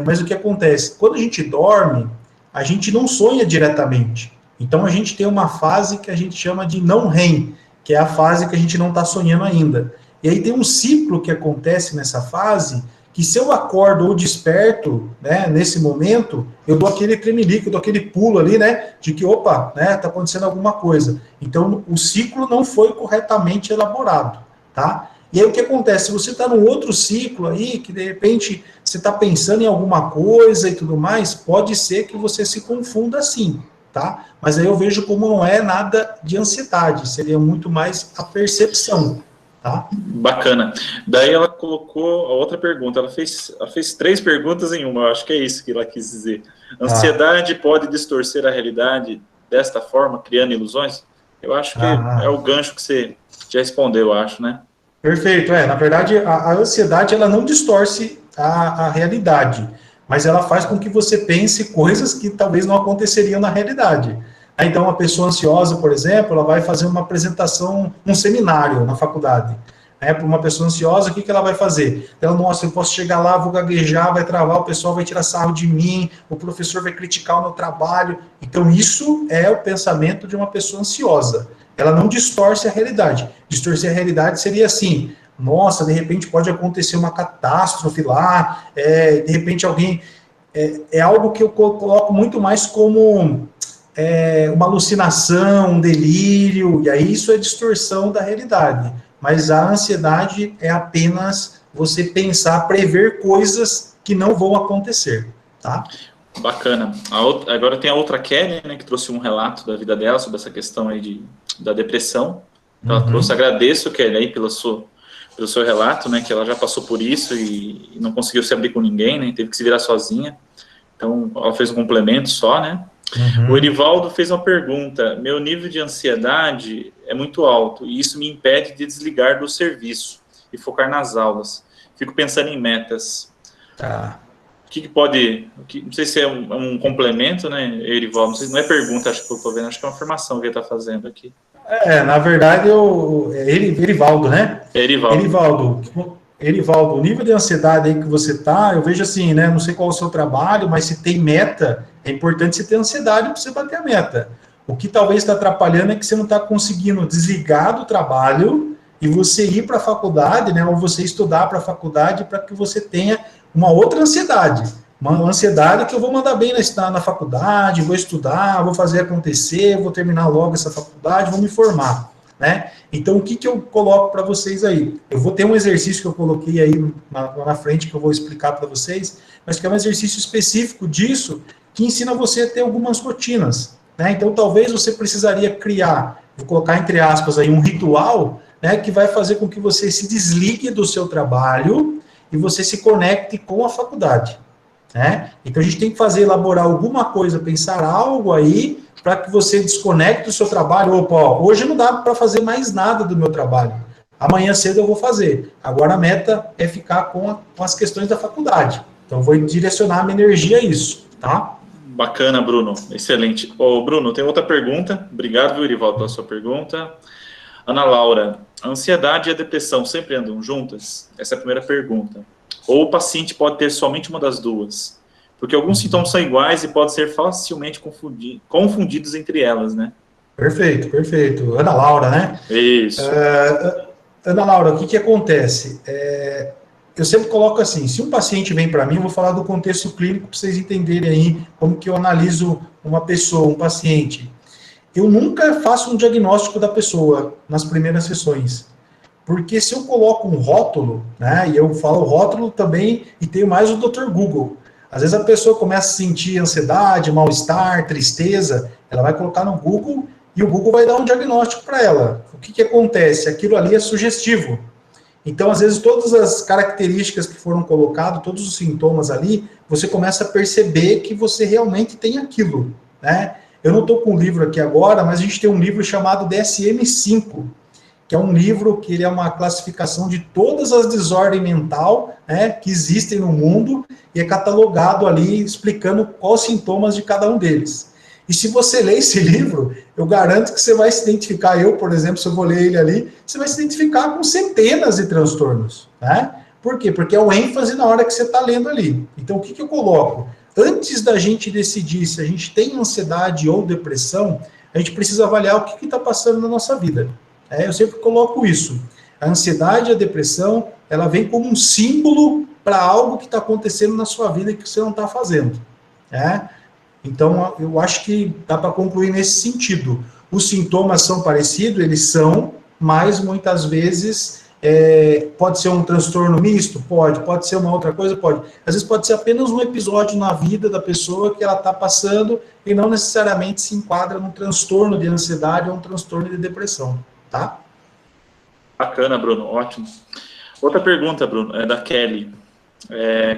Mas o que acontece? Quando a gente dorme, a gente não sonha diretamente. Então a gente tem uma fase que a gente chama de não REM, que é a fase que a gente não está sonhando ainda. E aí tem um ciclo que acontece nessa fase, que se eu acordo ou desperto, né, nesse momento, eu dou aquele tremelique, eu dou aquele pulo ali, né, de que, opa, né, tá acontecendo alguma coisa. Então, o ciclo não foi corretamente elaborado, tá? E aí, o que acontece? Se você está num outro ciclo aí, que de repente você está pensando em alguma coisa e tudo mais, pode ser que você se confunda assim, tá? Mas aí eu vejo como não é nada de ansiedade, seria muito mais a percepção. Tá? Bacana. Daí ela colocou a outra pergunta. Ela fez 3 perguntas em uma. Eu acho que é isso que ela quis dizer. Ansiedade pode distorcer a realidade desta forma, criando ilusões? Eu acho que é o gancho que você já respondeu, eu acho, né? Perfeito. Na verdade, a ansiedade ela não distorce a realidade, mas ela faz com que você pense coisas que talvez não aconteceriam na realidade. Então, uma pessoa ansiosa, por exemplo, ela vai fazer uma apresentação, um seminário na faculdade. Para uma pessoa ansiosa, o que ela vai fazer? Ela, nossa, eu posso chegar lá, vou gaguejar, vai travar, o pessoal vai tirar sarro de mim, o professor vai criticar o meu trabalho. Então, isso é o pensamento de uma pessoa ansiosa. Ela não distorce a realidade. Distorcer a realidade seria assim, nossa, de repente pode acontecer uma catástrofe lá, de repente alguém... É algo que eu coloco muito mais como uma alucinação, um delírio, e aí isso é distorção da realidade. Mas a ansiedade é apenas você pensar, prever coisas que não vão acontecer, tá? Bacana. Agora tem a outra Kelly, né, que trouxe um relato da vida dela sobre essa questão aí da depressão. Ela trouxe, agradeço, Kelly, aí pelo seu relato, né, que ela já passou por isso e não conseguiu se abrir com ninguém, né, teve que se virar sozinha. Então, ela fez um complemento só, né? O Erivaldo fez uma pergunta: meu nível de ansiedade é muito alto e isso me impede de desligar do serviço e focar nas aulas. Fico pensando em metas. Tá. O que pode... não sei se é um complemento, né, Erivaldo? Não sei, não é pergunta, acho que eu estou vendo, acho que é uma afirmação que ele está fazendo aqui. Na verdade, Erivaldo, né? Erivaldo, o nível de ansiedade aí que você tá, eu vejo assim, né? Não sei qual é o seu trabalho, mas se tem meta, é importante você ter ansiedade para você bater a meta. O que talvez está atrapalhando é que você não está conseguindo desligar do trabalho e você ir para a faculdade, né? Ou você estudar para a faculdade para que você tenha uma outra ansiedade. Uma ansiedade que eu vou mandar bem na faculdade, vou estudar, vou fazer acontecer, vou terminar logo essa faculdade, vou me formar, né? Então, o que eu coloco para vocês aí? Eu vou ter um exercício que eu coloquei aí na frente, que eu vou explicar para vocês, mas que é um exercício específico disso, que ensina você a ter algumas rotinas, né? Então, talvez você precisaria criar, vou colocar entre aspas aí, um ritual, né, que vai fazer com que você se desligue do seu trabalho e você se conecte com a faculdade. Então a gente tem que elaborar alguma coisa, pensar algo aí para que você desconecte do seu trabalho. Opa, hoje não dá para fazer mais nada do meu trabalho. Amanhã cedo eu vou fazer. Agora a meta é ficar com as questões da faculdade. Então eu vou direcionar a minha energia a isso, tá? Bacana, Bruno. Excelente. Bruno, tem outra pergunta. Obrigado, viu, Erivaldo, pela sua pergunta. Ana Laura, a ansiedade e a depressão sempre andam juntas? Essa é a primeira pergunta. Ou o paciente pode ter somente uma das duas? Porque alguns sintomas são iguais e podem ser facilmente confundidos entre elas, né? Perfeito. Ana Laura, né? Isso. Ana Laura, o que acontece? Eu sempre coloco assim, se um paciente vem para mim, eu vou falar do contexto clínico para vocês entenderem aí como que eu analiso uma pessoa, um paciente. Eu nunca faço um diagnóstico da pessoa nas primeiras sessões. Porque se eu coloco um rótulo, né, e eu falo rótulo também, e tenho mais o Dr. Google. Às vezes a pessoa começa a sentir ansiedade, mal-estar, tristeza, ela vai colocar no Google e o Google vai dar um diagnóstico para ela. O que acontece? Aquilo ali é sugestivo. Então, às vezes, todas as características que foram colocadas, todos os sintomas ali, você começa a perceber que você realmente tem aquilo, né? Eu não estou com o livro aqui agora, mas a gente tem um livro chamado DSM-5, que é um livro que ele é uma classificação de todas as desordens mental, né, que existem no mundo, e é catalogado ali, explicando quais os sintomas de cada um deles. E se você ler esse livro, eu garanto que você vai se identificar, eu, por exemplo, se eu vou ler ele ali, você vai se identificar com centenas de transtornos, né? Por quê? Porque é o ênfase na hora que você está lendo ali. Então, o que eu coloco? Antes da gente decidir se a gente tem ansiedade ou depressão, a gente precisa avaliar o que está passando na nossa vida. Eu sempre coloco isso. A ansiedade e a depressão, ela vem como um símbolo para algo que está acontecendo na sua vida e que você não está fazendo. Então, eu acho que dá para concluir nesse sentido. Os sintomas são parecidos, eles são, mas muitas vezes pode ser um transtorno misto? Pode ser uma outra coisa? Pode. Às vezes pode ser apenas um episódio na vida da pessoa que ela está passando e não necessariamente se enquadra num transtorno de ansiedade ou um transtorno de depressão. Tá? Bacana, Bruno, ótimo. Outra pergunta, Bruno, é da Kelly.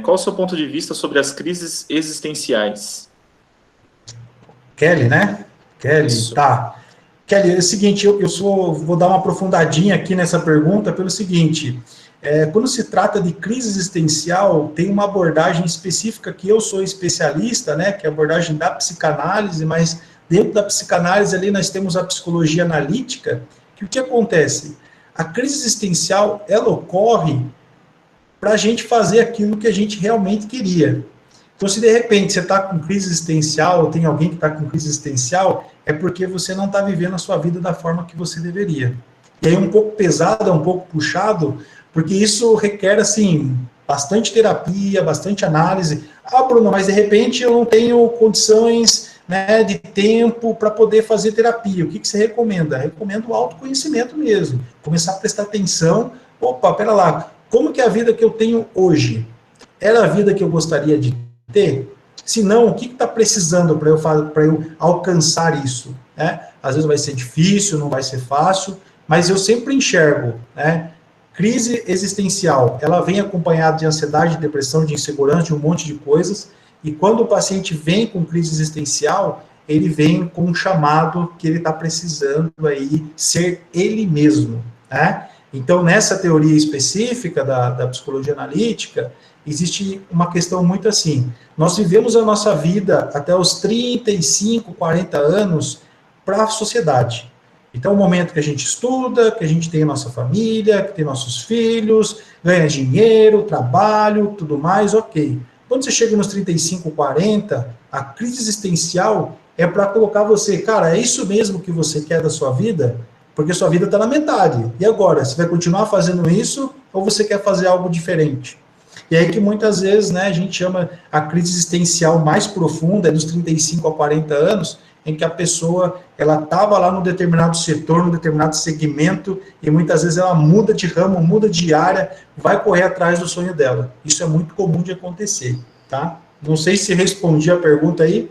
Qual o seu ponto de vista sobre as crises existenciais? Kelly, né? Kelly, Isso. Tá. Kelly, é o seguinte, vou dar uma aprofundadinha aqui nessa pergunta pelo seguinte, quando se trata de crise existencial, tem uma abordagem específica que eu sou especialista, né, que é a abordagem da psicanálise, mas dentro da psicanálise ali nós temos a psicologia analítica, que o que acontece? A crise existencial, ela ocorre para a gente fazer aquilo que a gente realmente queria. Então, se de repente você está com crise existencial, ou tem alguém que está com crise existencial, é porque você não está vivendo a sua vida da forma que você deveria. E aí um pouco pesado, um pouco puxado, porque isso requer, assim, bastante terapia, bastante análise. Ah, Bruno, mas de repente eu não tenho condições, né, de tempo para poder fazer terapia. O que você recomenda? Recomendo o autoconhecimento mesmo. Começar a prestar atenção. Opa, pera lá, como que é a vida que eu tenho hoje? Era a vida que eu gostaria de ter? Se não, o que está precisando para eu alcançar isso? Né? Às vezes vai ser difícil, não vai ser fácil, mas eu sempre enxergo, né? Crise existencial, ela vem acompanhada de ansiedade, de depressão, de insegurança, de um monte de coisas, e quando o paciente vem com crise existencial, ele vem com um chamado que ele está precisando aí ser ele mesmo, né? Então, nessa teoria específica da psicologia analítica, existe uma questão muito assim, nós vivemos a nossa vida até os 35, 40 anos para a sociedade. Então, é o momento que a gente estuda, que a gente tem a nossa família, que tem nossos filhos, ganha dinheiro, trabalho, tudo mais, ok. Quando você chega nos 35, 40, a crise existencial é para colocar você, cara, é isso mesmo que você quer da sua vida? Porque sua vida está na metade. E agora, você vai continuar fazendo isso ou você quer fazer algo diferente? E aí que muitas vezes, né, a gente chama a crise existencial mais profunda, é dos 35 a 40 anos, em que a pessoa, ela estava lá num determinado setor, num determinado segmento, e muitas vezes ela muda de ramo, muda de área, vai correr atrás do sonho dela. Isso é muito comum de acontecer, tá? Não sei se respondi a pergunta aí.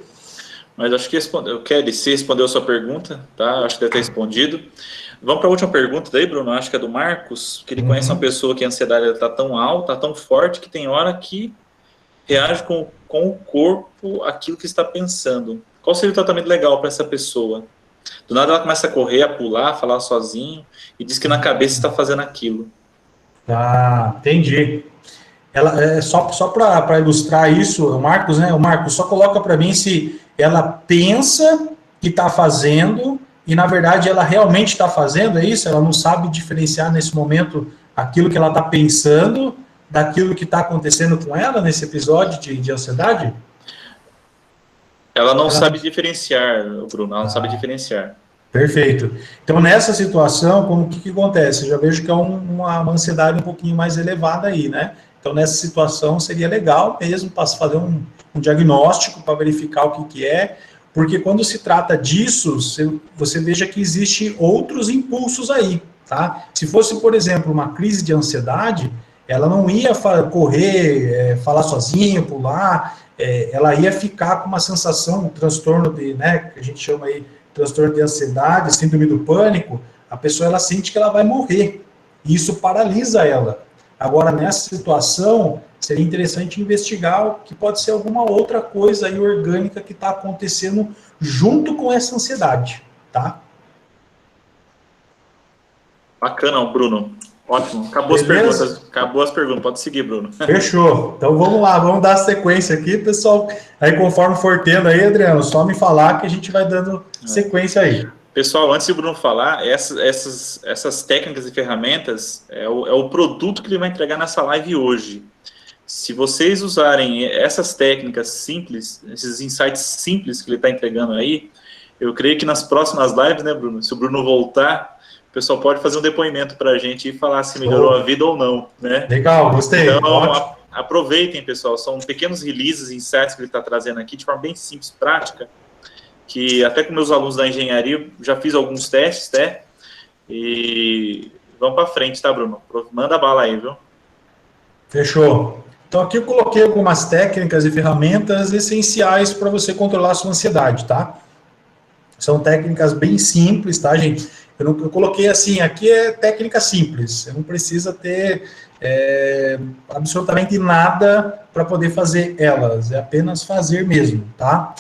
Mas acho que respondeu. O Kelly, se respondeu a sua pergunta, tá? Acho que deve ter respondido. Vamos para a última pergunta daí, Bruno. Acho que é do Marcos, que ele conhece uma pessoa que a ansiedade está tão alta, tão forte, que tem hora que reage com o corpo aquilo que está pensando. Qual seria o tratamento legal para essa pessoa? Do nada ela começa a correr, a pular, a falar sozinho, e diz que na cabeça está fazendo aquilo. Ah, entendi. Ela, só para ilustrar isso, o Marcos, né? O Marcos, só coloca para mim se ela pensa que está fazendo e, na verdade, ela realmente está fazendo, é isso? Ela não sabe diferenciar nesse momento aquilo que ela está pensando daquilo que está acontecendo com ela nesse episódio de ansiedade? Ela não sabe diferenciar, Bruno, ela não sabe diferenciar. Perfeito. Então, nessa situação, como que acontece? Eu já vejo que é uma ansiedade um pouquinho mais elevada aí, né? Então, nessa situação, seria legal mesmo para fazer um diagnóstico para verificar o que é, porque quando se trata disso, você veja que existe outros impulsos aí, tá? Se fosse, por exemplo, uma crise de ansiedade, ela não ia correr, falar sozinha, pular, ela ia ficar com uma sensação, um transtorno de, né, que a gente chama aí, transtorno de ansiedade, síndrome do pânico, a pessoa ela sente que ela vai morrer, e isso paralisa ela. Agora, nessa situação, seria interessante investigar o que pode ser alguma outra coisa aí orgânica que está acontecendo junto com essa ansiedade, tá? Bacana, Bruno. Ótimo. Acabou as perguntas. Acabou as perguntas. Pode seguir, Bruno. Fechou. Então vamos lá, vamos dar a sequência aqui, pessoal. Aí conforme for tendo aí, Adriano, só me falar que a gente vai dando sequência aí. Pessoal, antes de Bruno falar, essas técnicas e ferramentas é o produto que ele vai entregar nessa live hoje. Se vocês usarem essas técnicas simples, esses insights simples que ele está entregando aí, eu creio que nas próximas lives, né, Bruno? Se o Bruno voltar, o pessoal pode fazer um depoimento para a gente e falar se melhorou a vida ou não, né? Legal, gostei. Então, aproveitem, pessoal. São pequenos releases, insights que ele está trazendo aqui de forma bem simples, prática, que até com meus alunos da engenharia já fiz alguns testes, né? E vamos para frente, tá, Bruno? Manda bala aí, viu? Fechou. Então aqui eu coloquei algumas técnicas e ferramentas essenciais para você controlar a sua ansiedade, tá? São técnicas bem simples, tá, gente? Eu coloquei assim, aqui é técnica simples, você não precisa ter absolutamente nada para poder fazer elas, é apenas fazer mesmo, tá?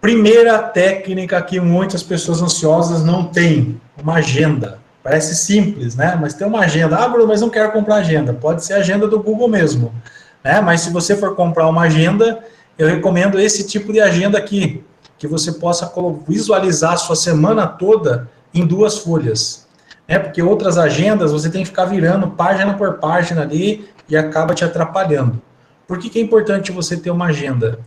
Primeira técnica que muitas pessoas ansiosas não têm, uma agenda. Parece simples, né? Mas tem uma agenda. Ah, Bruno, mas não quero comprar agenda. Pode ser a agenda do Google mesmo, né? Mas se você for comprar uma agenda, eu recomendo esse tipo de agenda aqui, que você possa visualizar a sua semana toda em 2 folhas. Porque outras agendas você tem que ficar virando página por página ali e acaba te atrapalhando. Por que é importante você ter uma agenda?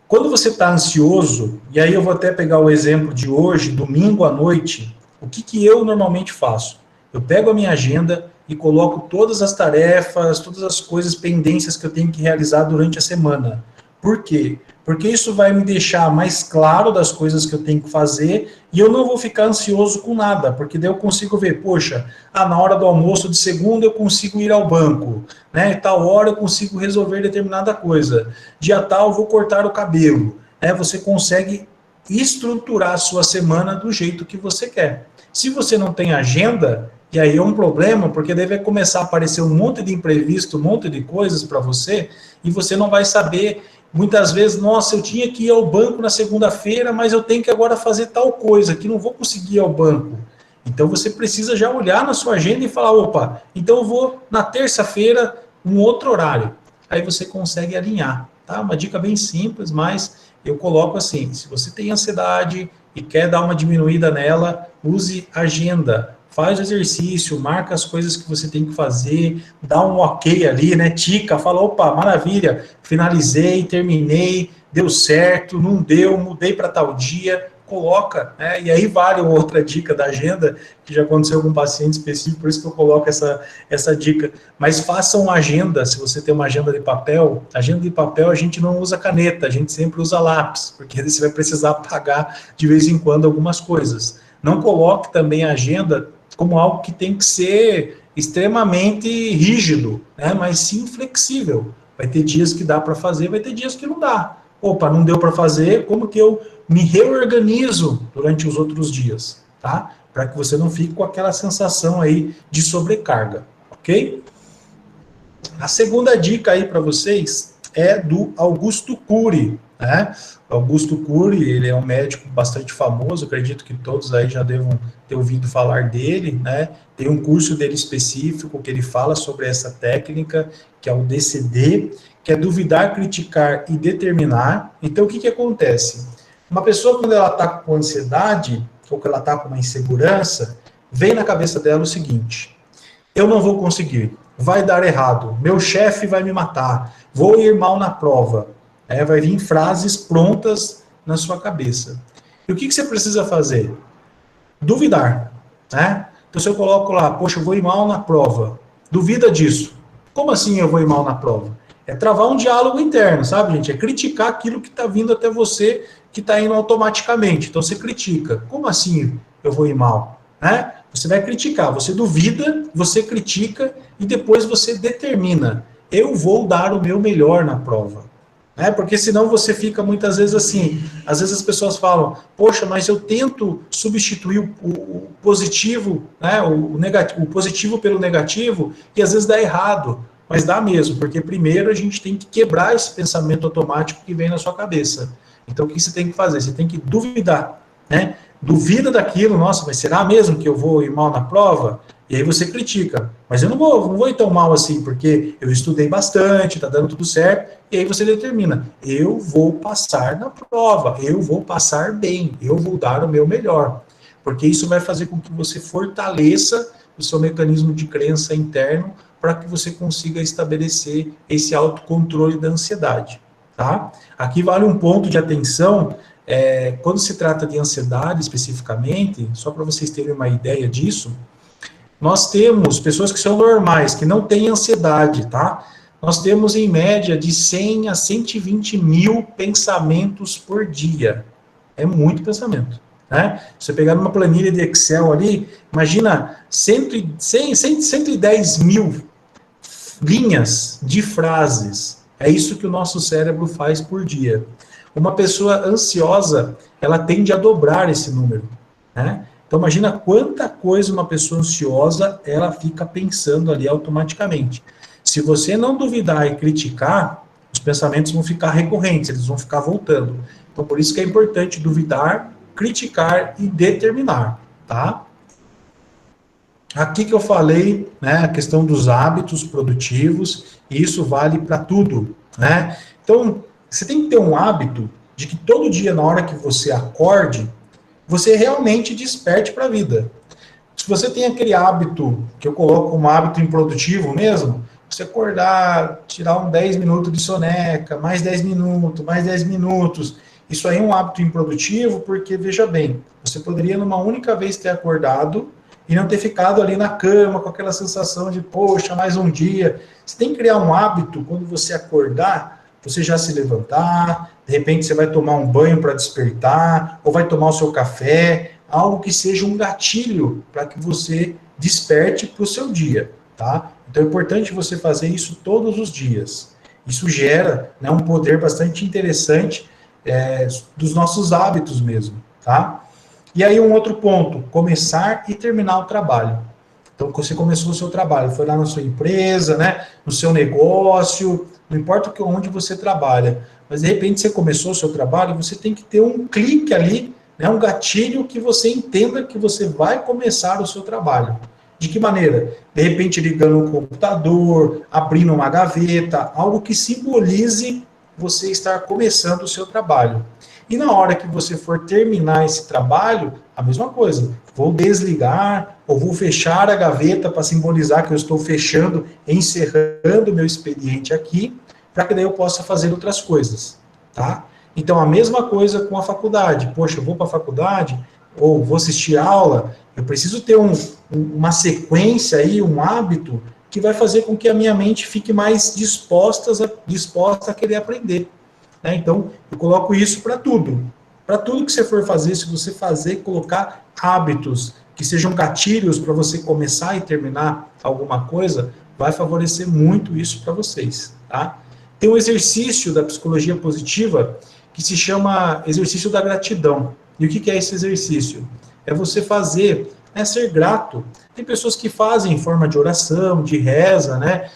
Quando você está ansioso, e aí eu vou até pegar o exemplo de hoje, domingo à noite, o que eu normalmente faço? Eu pego a minha agenda e coloco todas as tarefas, todas as coisas, pendências que eu tenho que realizar durante a semana. Por quê? Porque isso vai me deixar mais claro das coisas que eu tenho que fazer e eu não vou ficar ansioso com nada, porque daí eu consigo ver, poxa, na hora do almoço de segunda eu consigo ir ao banco, né? Tal hora eu consigo resolver determinada coisa. Dia tal eu vou cortar o cabelo. Você consegue estruturar a sua semana do jeito que você quer. Se você não tem agenda, e aí é um problema, porque daí vai começar a aparecer um monte de imprevisto, um monte de coisas para você, e você não vai saber, muitas vezes, nossa, eu tinha que ir ao banco na segunda-feira, mas eu tenho que agora fazer tal coisa, que não vou conseguir ir ao banco. Então você precisa já olhar na sua agenda e falar, opa, então eu vou na terça-feira, um outro horário. Aí você consegue alinhar, tá? Uma dica bem simples, mas eu coloco assim, se você tem ansiedade e quer dar uma diminuída nela, use agenda. Faz o exercício, marca as coisas que você tem que fazer, dá um ok ali, né? Tica, fala, opa, maravilha, finalizei, terminei, deu certo, não deu, mudei para tal dia, coloca, né? E aí vale outra dica da agenda, que já aconteceu com um paciente específico, por isso que eu coloco essa dica. Mas faça uma agenda, se você tem uma agenda de papel a gente não usa caneta, a gente sempre usa lápis, porque você vai precisar apagar de vez em quando algumas coisas. Não coloque também a agenda como algo que tem que ser extremamente rígido, né? Mas sim flexível. Vai ter dias que dá para fazer, vai ter dias que não dá. Opa, não deu para fazer, como que eu me reorganizo durante os outros dias, tá? Para que você não fique com aquela sensação aí de sobrecarga, ok? A segunda dica aí para vocês é do Augusto Cury, né? Augusto Cury, ele é um médico bastante famoso, acredito que todos aí já devam ter ouvido falar dele, né? Tem um curso dele específico que ele fala sobre essa técnica, que é o DCD, que é duvidar, criticar e determinar. Então, o que acontece? Uma pessoa, quando ela está com ansiedade, ou que ela está com uma insegurança, vem na cabeça dela o seguinte: eu não vou conseguir, vai dar errado, meu chefe vai me matar, vou ir mal na prova. Vai vir frases prontas na sua cabeça. E o que você precisa fazer? Duvidar, né? Então, se eu coloco lá, poxa, eu vou ir mal na prova, duvida disso. Como assim eu vou ir mal na prova? É travar um diálogo interno, sabe, gente? É criticar aquilo que está vindo até você, que está indo automaticamente. Então, você critica. Como assim eu vou ir mal? Né? Você vai criticar, você duvida, você critica e depois você determina. Eu vou dar o meu melhor na prova. Porque senão você fica muitas vezes assim, às vezes as pessoas falam, poxa, mas eu tento substituir o positivo, né, o positivo pelo negativo, e às vezes dá errado, mas dá mesmo, porque primeiro a gente tem que quebrar esse pensamento automático que vem na sua cabeça. Então o que você tem que fazer? Você tem que duvidar, né? Duvida daquilo, nossa, mas será mesmo que eu vou ir mal na prova? E aí você critica, mas eu não vou ir tão mal assim, porque eu estudei bastante, tá dando tudo certo, e aí você determina, eu vou passar na prova, eu vou passar bem, eu vou dar o meu melhor, porque isso vai fazer com que você fortaleça o seu mecanismo de crença interno para que você consiga estabelecer esse autocontrole da ansiedade, tá? Aqui vale um ponto de atenção, quando se trata de ansiedade especificamente, só para vocês terem uma ideia disso, nós temos pessoas que são normais, que não têm ansiedade, tá? Nós temos em média de 100 a 120 mil pensamentos por dia. É muito pensamento, né? Você pegar numa planilha de Excel ali, imagina 110 mil linhas de frases. É isso que o nosso cérebro faz por dia. Uma pessoa ansiosa, ela tende a dobrar esse número, né? Então, imagina quanta coisa uma pessoa ansiosa, ela fica pensando ali automaticamente. Se você não duvidar e criticar, os pensamentos vão ficar recorrentes, eles vão ficar voltando. Então, por isso que é importante duvidar, criticar e determinar, tá? Aqui que eu falei, né, a questão dos hábitos produtivos, e isso vale para tudo, né? Então, você tem que ter um hábito de que todo dia, na hora que você acorde, você realmente desperte para a vida. Se você tem aquele hábito, que eu coloco como hábito improdutivo mesmo, você acordar, tirar 10 minutos de soneca, mais 10 minutos, mais 10 minutos, isso aí é um hábito improdutivo, porque, veja bem, você poderia numa única vez ter acordado e não ter ficado ali na cama com aquela sensação de, poxa, mais um dia. Você tem que criar um hábito, quando você acordar, você já se levantar, de repente você vai tomar um banho para despertar, ou vai tomar o seu café, algo que seja um gatilho para que você desperte para o seu dia, tá? Então é importante você fazer isso todos os dias. Isso gera, né, um poder bastante interessante dos nossos hábitos mesmo, tá? E aí um outro ponto, começar e terminar o trabalho. Então você começou o seu trabalho, foi lá na sua empresa, né, no seu negócio, não importa onde você trabalha, mas de repente você começou o seu trabalho, você tem que ter um clique ali, né, um gatilho que você entenda que você vai começar o seu trabalho. De que maneira? De repente ligando o computador, abrindo uma gaveta, algo que simbolize você estar começando o seu trabalho. E na hora que você for terminar esse trabalho, a mesma coisa. Vou desligar ou vou fechar a gaveta para simbolizar que eu estou fechando, encerrando o meu expediente aqui, para que daí eu possa fazer outras coisas, tá? Então, a mesma coisa com a faculdade. Poxa, eu vou para a faculdade ou vou assistir aula, eu preciso ter uma sequência aí, um hábito que vai fazer com que a minha mente fique mais disposta a querer aprender. Né? Então, eu coloco isso para tudo. Para tudo que você for fazer, se você colocar hábitos que sejam gatilhos para você começar e terminar alguma coisa, vai favorecer muito isso para vocês. Tá? Tem um exercício da psicologia positiva que se chama exercício da gratidão. E o que é esse exercício? É você fazer, ser grato. Tem pessoas que fazem em forma de oração, de reza, né?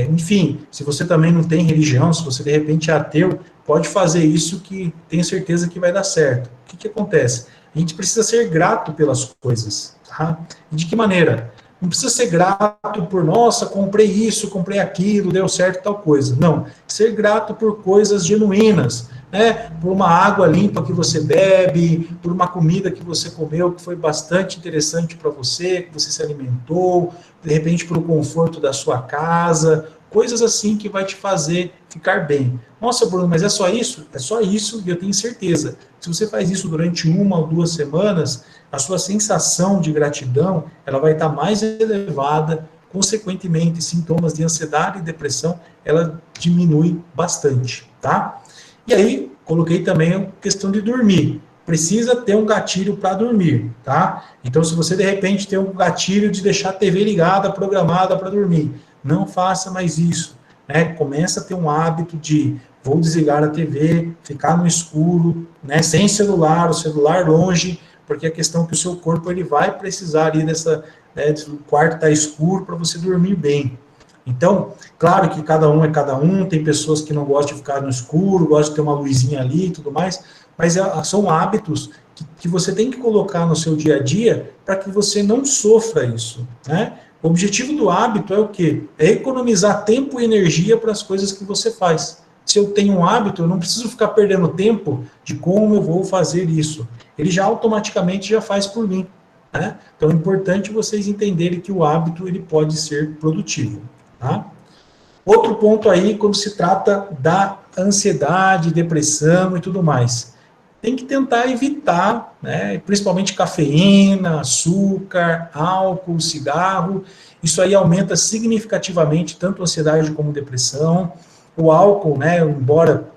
Enfim, se você também não tem religião, se você de repente é ateu, pode fazer isso que tenho certeza que vai dar certo. O que acontece? A gente precisa ser grato pelas coisas. Tá? E de que maneira? Não precisa ser grato por, nossa, comprei isso, comprei aquilo, deu certo tal coisa. Não. Ser grato por coisas genuínas. Né? Por uma água limpa que você bebe, por uma comida que você comeu que foi bastante interessante para você, que você se alimentou, de repente por o conforto da sua casa, coisas assim que vai te fazer ficar bem. Nossa, Bruno, mas é só isso? É só isso e eu tenho certeza. Se você faz isso durante 1 ou 2 semanas, a sua sensação de gratidão ela vai estar mais elevada, consequentemente, sintomas de ansiedade e depressão, ela diminui bastante, tá? E aí, coloquei também a questão de dormir. Precisa ter um gatilho para dormir, tá? Então, se você, de repente, tem um gatilho de deixar a TV ligada, programada para dormir, não faça mais isso, né? Começa a ter um hábito de, vou desligar a TV, ficar no escuro, né? Sem celular, o celular longe, porque a questão é que o seu corpo, ele vai precisar ali o quarto tá escuro para você dormir bem. Então, claro que cada um é cada um, tem pessoas que não gostam de ficar no escuro, gostam de ter uma luzinha ali e tudo mais, mas são hábitos que você tem que colocar no seu dia a dia para que você não sofra isso, né? O objetivo do hábito é o quê? É economizar tempo e energia para as coisas que você faz. Se eu tenho um hábito, eu não preciso ficar perdendo tempo de como eu vou fazer isso. Ele já automaticamente já faz por mim, né? Então é importante vocês entenderem que o hábito ele pode ser produtivo. Tá? Outro ponto aí, quando se trata da ansiedade, depressão e tudo mais, tem que tentar evitar, né, principalmente cafeína, açúcar, álcool, cigarro, isso aí aumenta significativamente tanto a ansiedade como a depressão. O álcool, né, embora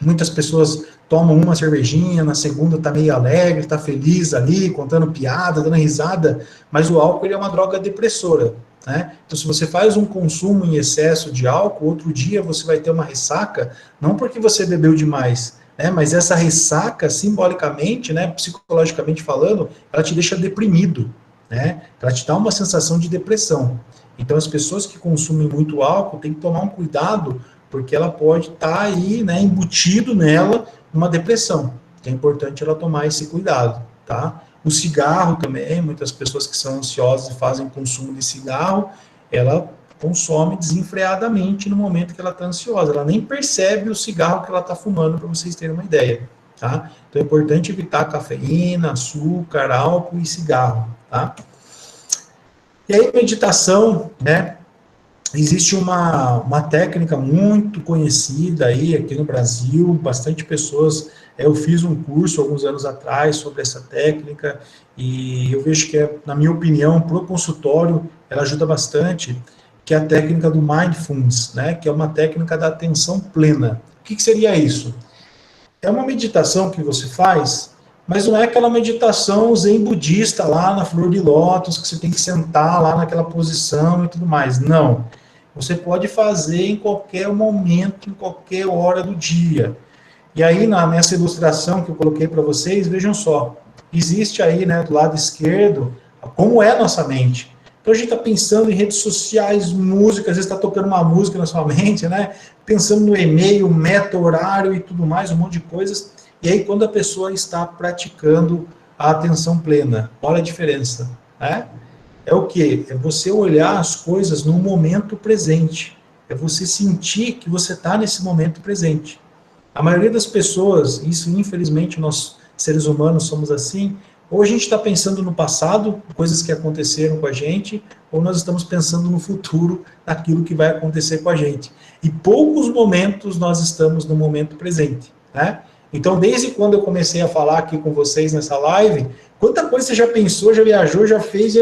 muitas pessoas tomam uma cervejinha, na segunda tá meio alegre, tá feliz ali, contando piada, dando risada, mas o álcool ele é uma droga depressora. Né? Então, se você faz um consumo em excesso de álcool, outro dia você vai ter uma ressaca, não porque você bebeu demais, né? Mas essa ressaca, simbolicamente, né, psicologicamente falando, ela te deixa deprimido, né? Ela te dá uma sensação de depressão. Então, as pessoas que consumem muito álcool têm que tomar um cuidado, porque ela pode estar aí, né, embutido nela uma depressão. Então, é importante ela tomar esse cuidado, tá? O cigarro também, muitas pessoas que são ansiosas e fazem consumo de cigarro, ela consome desenfreadamente no momento que ela está ansiosa. Ela nem percebe o cigarro que ela está fumando, para vocês terem uma ideia. Tá? Então é importante evitar cafeína, açúcar, álcool e cigarro. Tá? E aí, meditação, né? Existe uma técnica muito conhecida aí aqui no Brasil, bastante pessoas. Eu fiz um curso alguns anos atrás sobre essa técnica e eu vejo que, na minha opinião, para o consultório, ela ajuda bastante, que é a técnica do Mindfulness, né? Que é uma técnica da atenção plena. O que seria isso? É uma meditação que você faz, mas não é aquela meditação zen budista lá na flor de lótus, que você tem que sentar lá naquela posição e tudo mais. Não. Você pode fazer em qualquer momento, em qualquer hora do dia. E aí, nessa ilustração que eu coloquei para vocês, vejam só, existe aí, né, do lado esquerdo, como é a nossa mente. Então, a gente está pensando em redes sociais, música, às vezes está tocando uma música na sua mente, né, pensando no e-mail, meta, horário e tudo mais, um monte de coisas. E aí, quando a pessoa está praticando a atenção plena, olha a diferença, né? É o quê? É você olhar as coisas no momento presente. É você sentir que você está nesse momento presente. A maioria das pessoas, isso infelizmente nós seres humanos somos assim, ou a gente está pensando no passado, coisas que aconteceram com a gente, ou nós estamos pensando no futuro, naquilo que vai acontecer com a gente. E poucos momentos nós estamos no momento presente, né? Então, desde quando eu comecei a falar aqui com vocês nessa live, quanta coisa você já pensou, já viajou, já fez,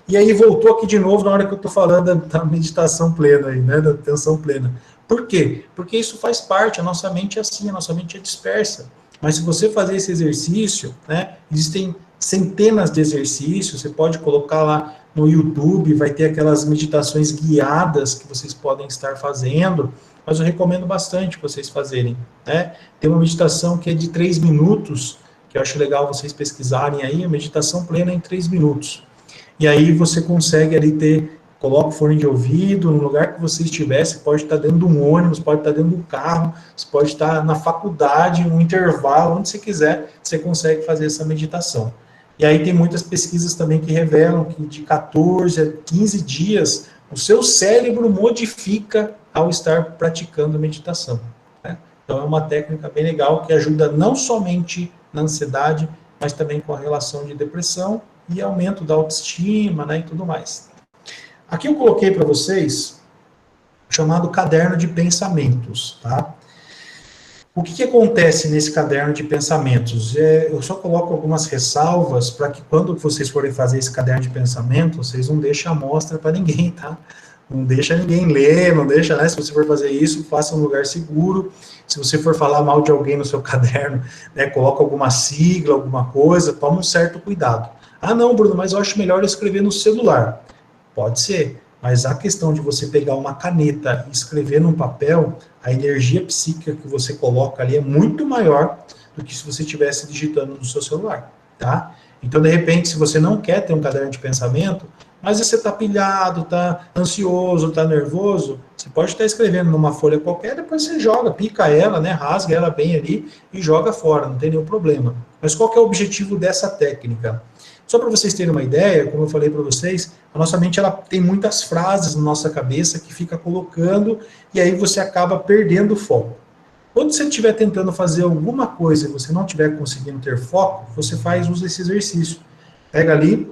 e aí voltou aqui de novo na hora que eu estou falando da meditação plena, aí, né, da atenção plena. Por quê? Porque isso faz parte, a nossa mente é assim, a nossa mente é dispersa. Mas se você fazer esse exercício, né, existem centenas de exercícios, você pode colocar lá no YouTube, vai ter aquelas meditações guiadas que vocês podem estar fazendo, mas eu recomendo bastante vocês fazerem, né? Tem uma meditação que é de 3 minutos, que eu acho legal vocês pesquisarem aí, a meditação plena em 3 minutos. E aí você consegue ali coloca o fone de ouvido, no lugar que você estiver, você pode estar dentro de um ônibus, pode estar dentro de um carro, você pode estar na faculdade, um intervalo, onde você quiser, você consegue fazer essa meditação. E aí tem muitas pesquisas também que revelam que de 14 a 15 dias, o seu cérebro modifica ao estar praticando meditação, né? Então é uma técnica bem legal que ajuda não somente na ansiedade, mas também com a relação de depressão e aumento da autoestima, né, e tudo mais. Aqui eu coloquei para vocês o chamado caderno de pensamentos, tá? O que acontece nesse caderno de pensamentos? Eu só coloco algumas ressalvas para que quando vocês forem fazer esse caderno de pensamentos, vocês não deixem a amostra para ninguém, tá? Não deixa ninguém ler, não deixa, né? Se você for fazer isso, faça em um lugar seguro. Se você for falar mal de alguém no seu caderno, né, coloca alguma sigla, alguma coisa, toma um certo cuidado. Ah, não, Bruno, mas eu acho melhor escrever no celular. Pode ser, mas a questão de você pegar uma caneta e escrever num papel, a energia psíquica que você coloca ali é muito maior do que se você estivesse digitando no seu celular, tá? Então, de repente, se você não quer ter um caderno de pensamento, mas você está pilhado, está ansioso, está nervoso, você pode estar escrevendo numa folha qualquer, depois você joga, pica ela, né, rasga ela bem ali e joga fora, não tem nenhum problema. Mas qual que é o objetivo dessa técnica? Só para vocês terem uma ideia, como eu falei para vocês, a nossa mente ela tem muitas frases na nossa cabeça que fica colocando e aí você acaba perdendo o foco. Quando você estiver tentando fazer alguma coisa e você não estiver conseguindo ter foco, você usa esse exercício. Pega ali,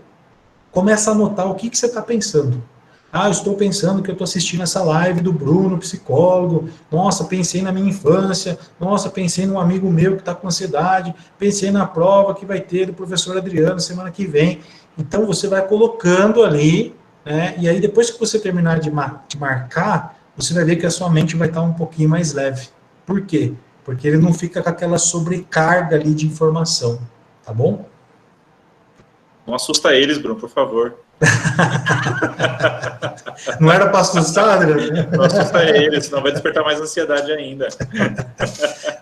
começa a anotar o que você está pensando. Ah, eu estou pensando que eu estou assistindo essa live do Bruno, psicólogo. Nossa, pensei na minha infância. Nossa, pensei num amigo meu que está com ansiedade. Pensei na prova que vai ter do professor Adriano semana que vem. Então, você vai colocando ali, né? E aí, depois que você terminar de marcar, você vai ver que a sua mente vai estar um pouquinho mais leve. Por quê? Porque ele não fica com aquela sobrecarga ali de informação. Tá bom? Não assusta eles, Bruno, por favor. Não era para assustar, André? Não assusta eles, senão vai despertar mais ansiedade ainda.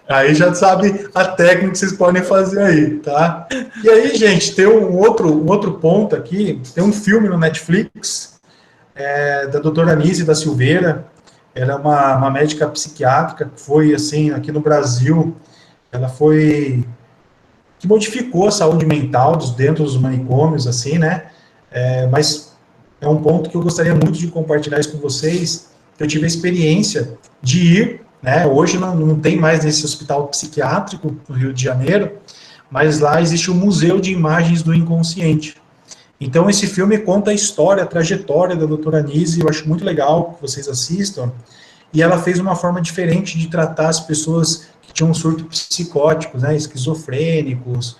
Aí já sabe a técnica que vocês podem fazer aí, tá? E aí, gente, tem um outro ponto aqui, tem um filme no Netflix, da doutora Anísia da Silveira. Ela é uma médica psiquiátrica que foi, assim, aqui no Brasil, ela foi... que modificou a saúde mental dentro dos manicômios, assim, né? Mas é um ponto que eu gostaria muito de compartilhar isso com vocês, que eu tive a experiência de ir, né? Hoje não tem mais nesse hospital psiquiátrico no Rio de Janeiro, mas lá existe o Museu de Imagens do Inconsciente. Então, esse filme conta a história, a trajetória da doutora Nise, eu acho muito legal que vocês assistam, e ela fez uma forma diferente de tratar as pessoas que tinham surtos psicóticos, né, esquizofrênicos,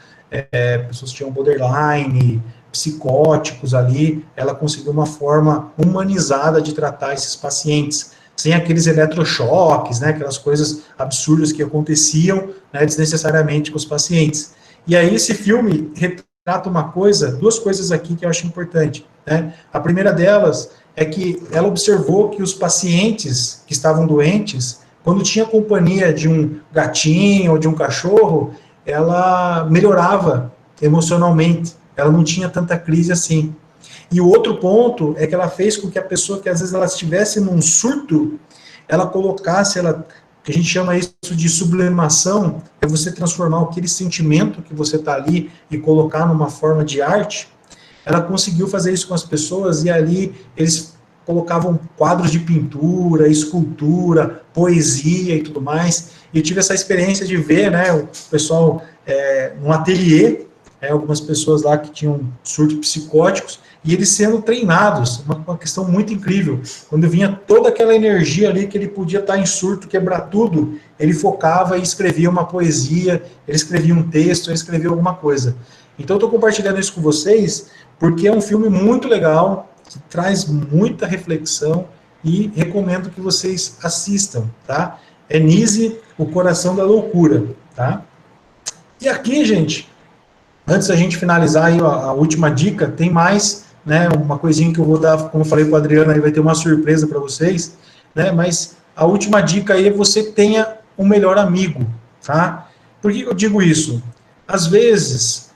pessoas que tinham borderline, psicóticos ali, ela conseguiu uma forma humanizada de tratar esses pacientes, sem aqueles eletrochoques, né, aquelas coisas absurdas que aconteciam, né, desnecessariamente com os pacientes. E aí esse filme retrata uma coisa, duas coisas aqui que eu acho importante, né? A primeira delas é que ela observou que os pacientes que estavam doentes, quando tinha companhia de um gatinho ou de um cachorro, ela melhorava emocionalmente, ela não tinha tanta crise assim. E o outro ponto é que ela fez com que a pessoa que às vezes ela estivesse num surto, ela colocasse, ela, que a gente chama isso de sublimação, é você transformar aquele sentimento que você está ali e colocar numa forma de arte. Ela conseguiu fazer isso com as pessoas e ali eles colocavam quadros de pintura, escultura, poesia e tudo mais. E eu tive essa experiência de ver, né, o pessoal num ateliê, algumas pessoas lá que tinham surtos psicóticos, e eles sendo treinados, uma questão muito incrível. Quando vinha toda aquela energia ali que ele podia estar em surto, quebrar tudo, ele focava e escrevia uma poesia, ele escrevia um texto, ele escrevia alguma coisa. Então eu estou compartilhando isso com vocês, porque é um filme muito legal, que traz muita reflexão e recomendo que vocês assistam, tá? É Nise, O Coração da Loucura, tá? E aqui, gente, antes da gente finalizar aí a última dica, tem mais, né, uma coisinha que eu vou dar, como eu falei com o Adriano, aí vai ter uma surpresa para vocês, né, mas a última dica aí é você tenha um melhor amigo, tá? Por que eu digo isso? Às vezes,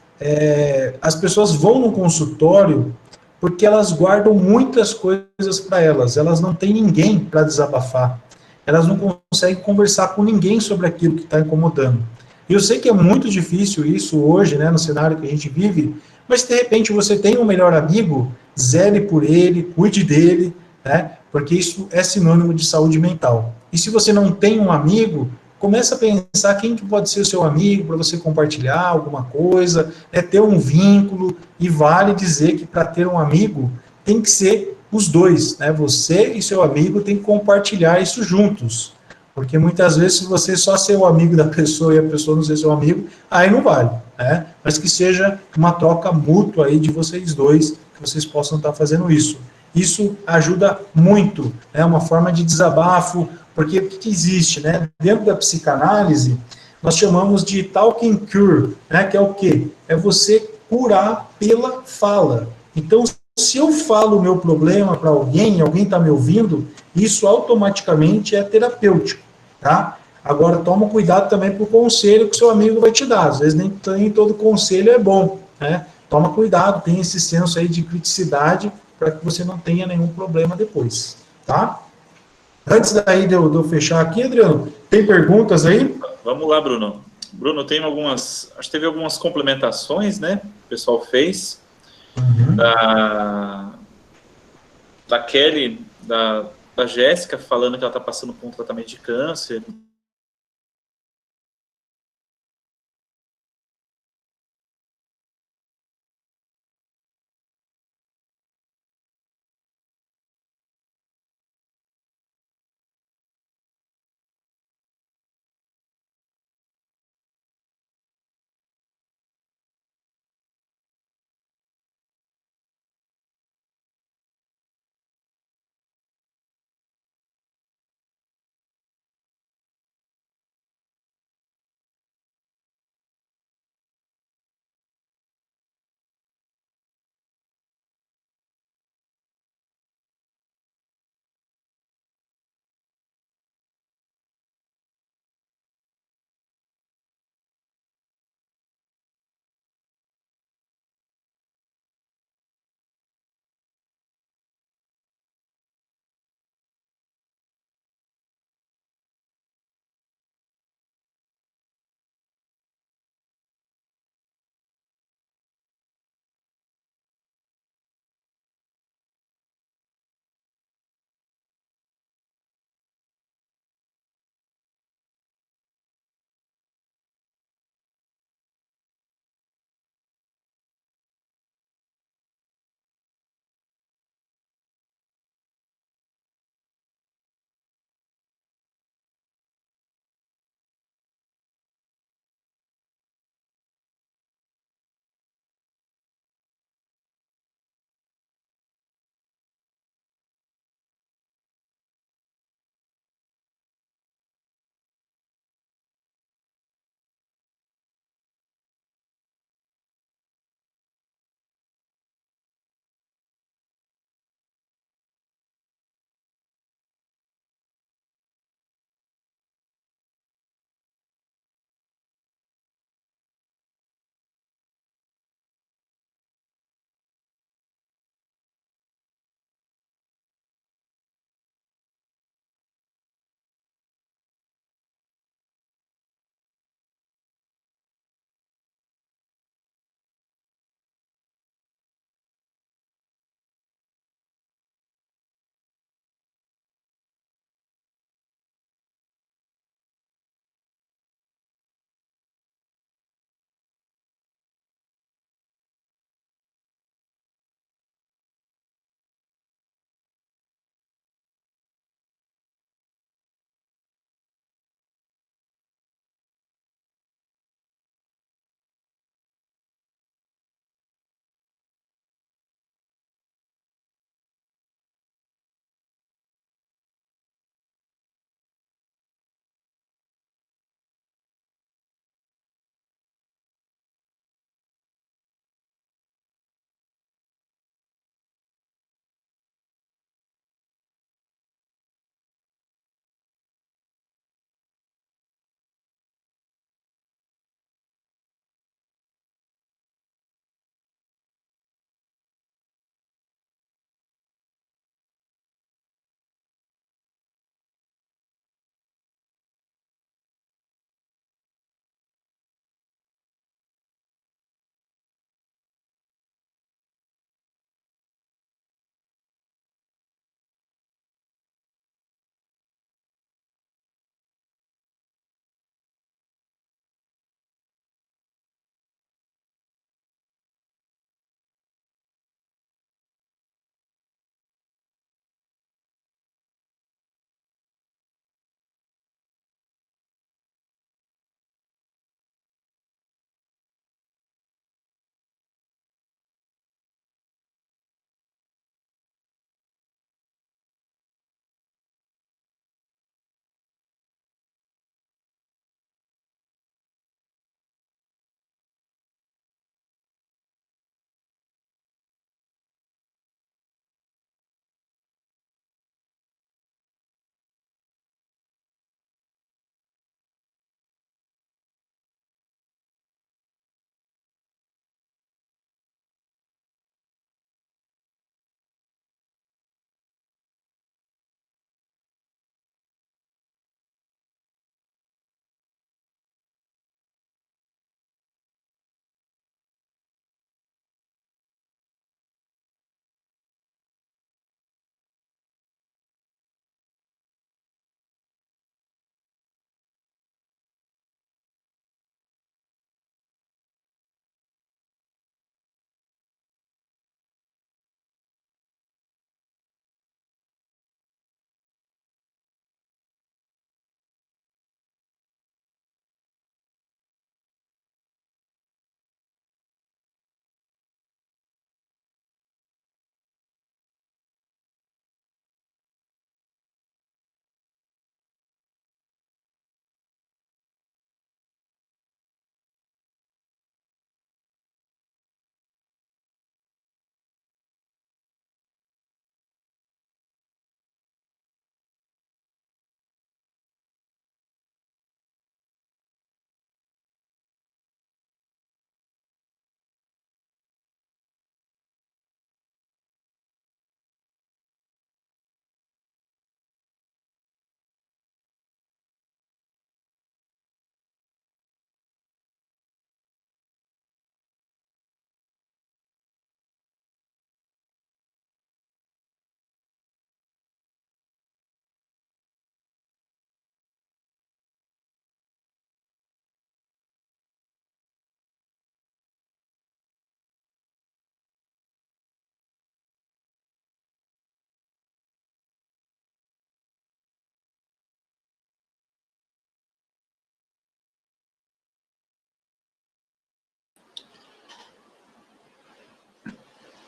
as pessoas vão no consultório porque elas guardam muitas coisas para elas não têm ninguém para desabafar, elas não conseguem conversar com ninguém sobre aquilo que está incomodando. E eu sei que é muito difícil isso hoje, né, no cenário que a gente vive, mas de repente você tem um melhor amigo, zele por ele, cuide dele, né, porque isso é sinônimo de saúde mental. E se você não tem um amigo, começa a pensar quem que pode ser o seu amigo para você compartilhar alguma coisa, ter um vínculo, e vale dizer que para ter um amigo tem que ser os dois, né? Você e seu amigo tem que compartilhar isso juntos. Porque muitas vezes, se você só ser o amigo da pessoa e a pessoa não ser seu amigo, aí não vale, né? Mas que seja uma troca mútua aí de vocês dois, que vocês possam estar fazendo isso. Isso ajuda muito, é uma forma de desabafo, porque o que existe, né? Dentro da psicanálise, nós chamamos de talking cure, né? Que é o quê? É você curar pela fala. Então, se eu falo o meu problema para alguém, alguém está me ouvindo, isso automaticamente é terapêutico, tá? Agora, toma cuidado também com o conselho que o seu amigo vai te dar. Às vezes, nem todo conselho é bom, né? Toma cuidado, tem esse senso aí de criticidade para que você não tenha nenhum problema depois, tá? Antes daí de eu fechar aqui, Adriano, tem perguntas aí? Vamos lá, Bruno. Bruno, tem algumas. Acho que teve algumas complementações, né? O pessoal fez. Da, da Kelly, da Jéssica, falando que ela está passando por um tratamento de câncer.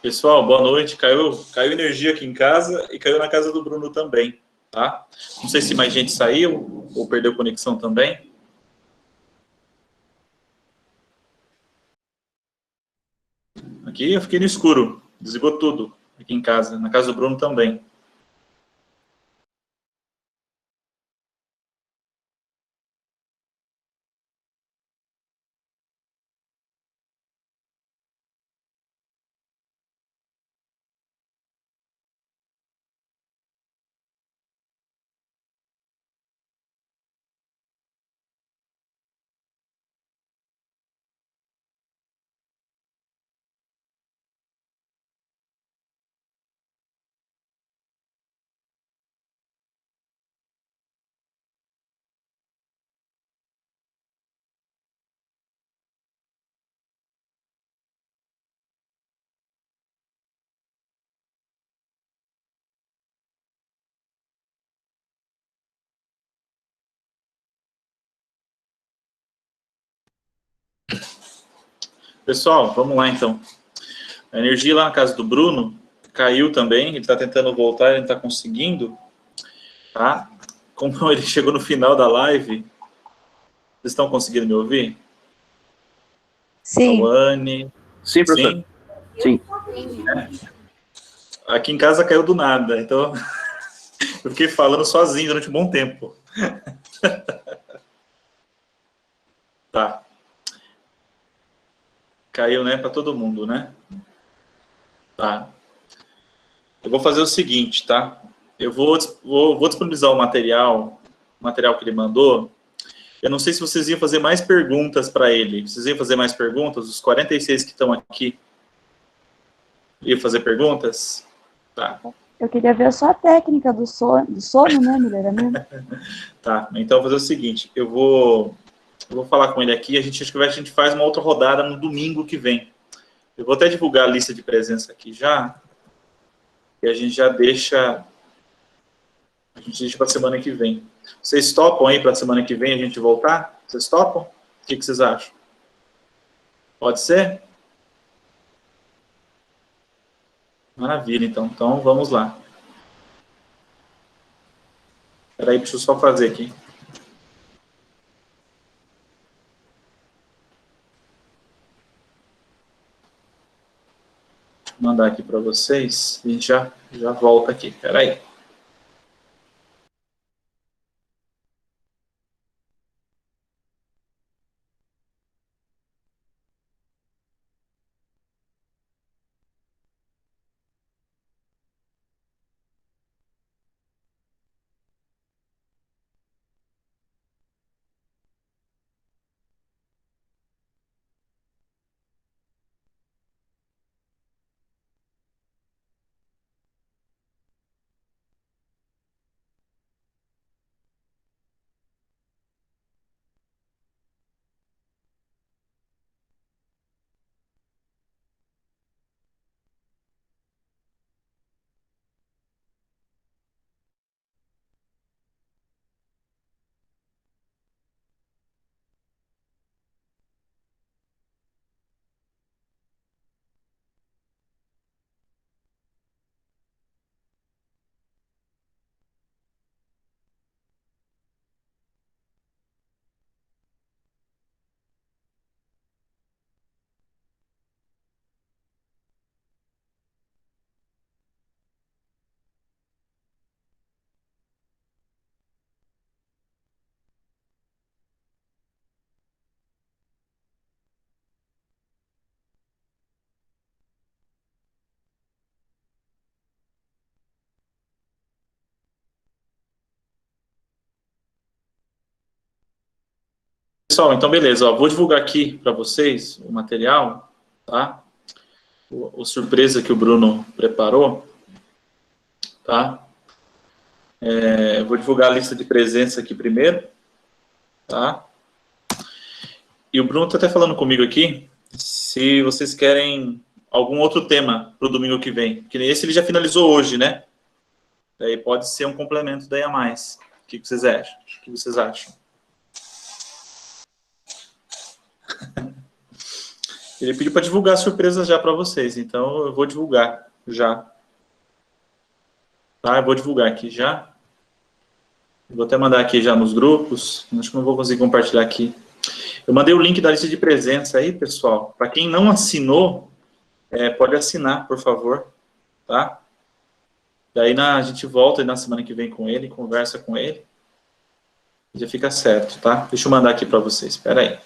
Pessoal, boa noite. Caiu energia aqui em casa e caiu na casa do Bruno também, tá? Não sei se mais gente saiu ou perdeu conexão também. Aqui eu fiquei no escuro, desligou tudo aqui em casa, na casa do Bruno também. Pessoal, vamos lá então. A energia lá na casa do Bruno caiu também, ele está tentando voltar, ele não está conseguindo, tá? Como ele chegou no final da live, vocês estão conseguindo me ouvir? Sim. Tawane. Sim, professor. Sim. Aqui em casa caiu do nada, então eu fiquei falando sozinho durante um bom tempo. Tá. Caiu, né, para todo mundo, né? Tá. Eu vou fazer o seguinte, tá? Eu vou disponibilizar o material que ele mandou. Eu não sei se vocês iam fazer mais perguntas para ele. Vocês iam fazer mais perguntas? Os 46 que estão aqui iam fazer perguntas? Tá. Eu queria ver só a técnica do sono, né, melhoramento? Tá, então eu vou fazer o seguinte, eu vou falar com ele aqui, acho que a gente faz uma outra rodada no domingo que vem. Eu vou até divulgar a lista de presença aqui já, e a gente já deixa para a semana que vem. Vocês topam aí para a semana que vem a gente voltar? Vocês topam? O que vocês acham? Pode ser? Maravilha, então. Então, vamos lá. Espera aí, deixa eu só fazer aqui. Vou mandar aqui para vocês e a gente já volta aqui. Espera aí. Pessoal, então beleza, ó, vou divulgar aqui para vocês o material, tá? O surpresa que o Bruno preparou, tá? Vou divulgar a lista de presença aqui primeiro, tá? E o Bruno está até falando comigo aqui, se vocês querem algum outro tema para o domingo que vem, porque esse ele já finalizou hoje, né? Daí pode ser um complemento daí a mais. O que vocês acham? O que vocês acham? Ele pediu para divulgar a surpresa já para vocês, então eu vou divulgar já. Tá, eu vou divulgar aqui já. Vou até mandar aqui já nos grupos. Acho que não vou conseguir compartilhar aqui. Eu mandei o link da lista de presença aí, pessoal. Para quem não assinou, pode assinar, por favor. Tá? Daí a gente volta na semana que vem com ele, conversa com ele. Já fica certo, tá? Deixa eu mandar aqui para vocês. Espera aí.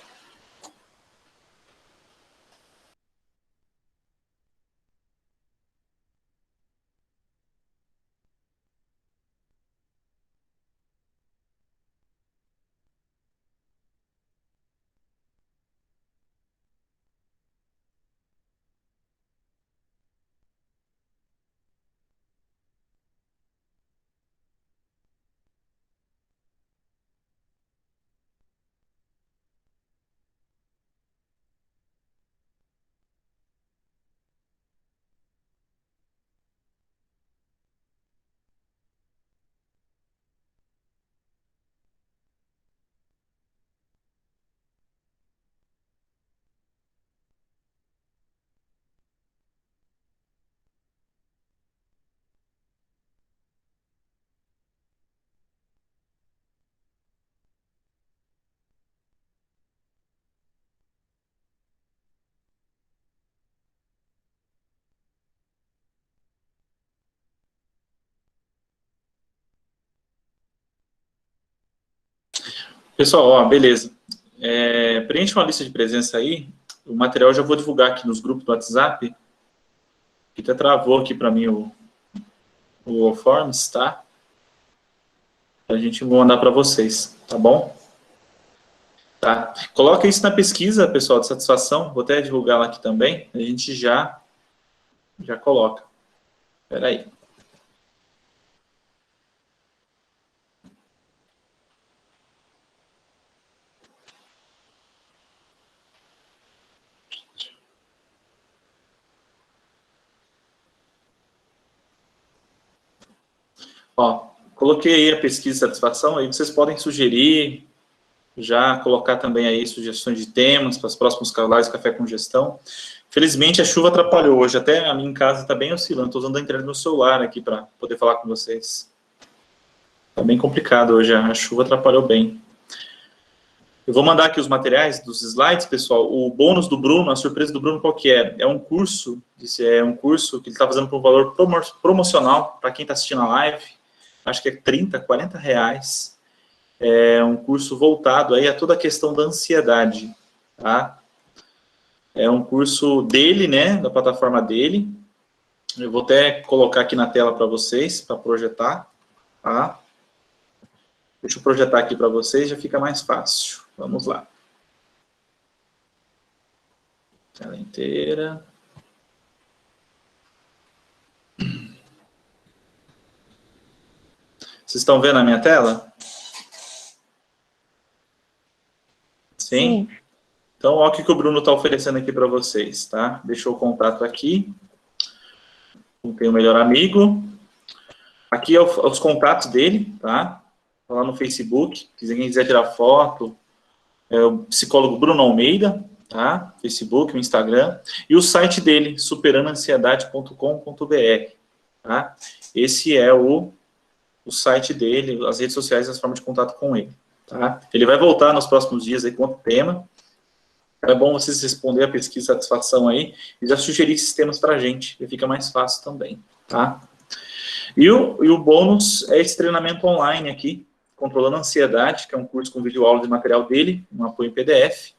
Pessoal, ó, beleza. Preencha uma lista de presença aí. O material eu já vou divulgar aqui nos grupos do WhatsApp. Que até travou aqui para mim o Forms, tá? A gente vai mandar para vocês, tá bom? Tá. Coloca isso na pesquisa, pessoal, de satisfação. Vou até divulgar lá aqui também. A gente já coloca. Espera aí. Ó, coloquei aí a pesquisa de satisfação, aí vocês podem sugerir, já colocar também aí sugestões de temas para os próximos lives Café com Gestão. Felizmente a chuva atrapalhou hoje, até a minha em casa está bem oscilando, estou usando a internet do meu celular aqui para poder falar com vocês. Está bem complicado hoje, a chuva atrapalhou bem. Eu vou mandar aqui os materiais dos slides, pessoal. O bônus do Bruno, a surpresa do Bruno, qual que é? É um curso que ele está fazendo por um valor promocional para quem está assistindo a live. Acho que é 30, 40 reais. É um curso voltado aí a toda a questão da ansiedade, tá? É um curso dele, né, da plataforma dele. Eu vou até colocar aqui na tela para vocês, para projetar, tá? Deixa eu projetar aqui para vocês, já fica mais fácil. Vamos lá. Tela inteira. Vocês estão vendo a minha tela? Sim? Então, olha o que o Bruno está oferecendo aqui para vocês, tá? Deixou o contato aqui. Tem o melhor amigo. Aqui é os contatos dele, tá? Tá lá no Facebook. Se quem quiser tirar foto, é o psicólogo Bruno Almeida, tá? Facebook, o Instagram. E o site dele, superandoansiedade.com.br, tá? Esse é o site dele, as redes sociais, as formas de contato com ele, tá? Ele vai voltar nos próximos dias aí com outro tema. É bom vocês responder a pesquisa de satisfação aí e já sugerir esses temas pra gente, que fica mais fácil também, tá? E o bônus é esse treinamento online aqui, Controlando a Ansiedade, que é um curso com vídeo-aula de material dele, um apoio em PDF,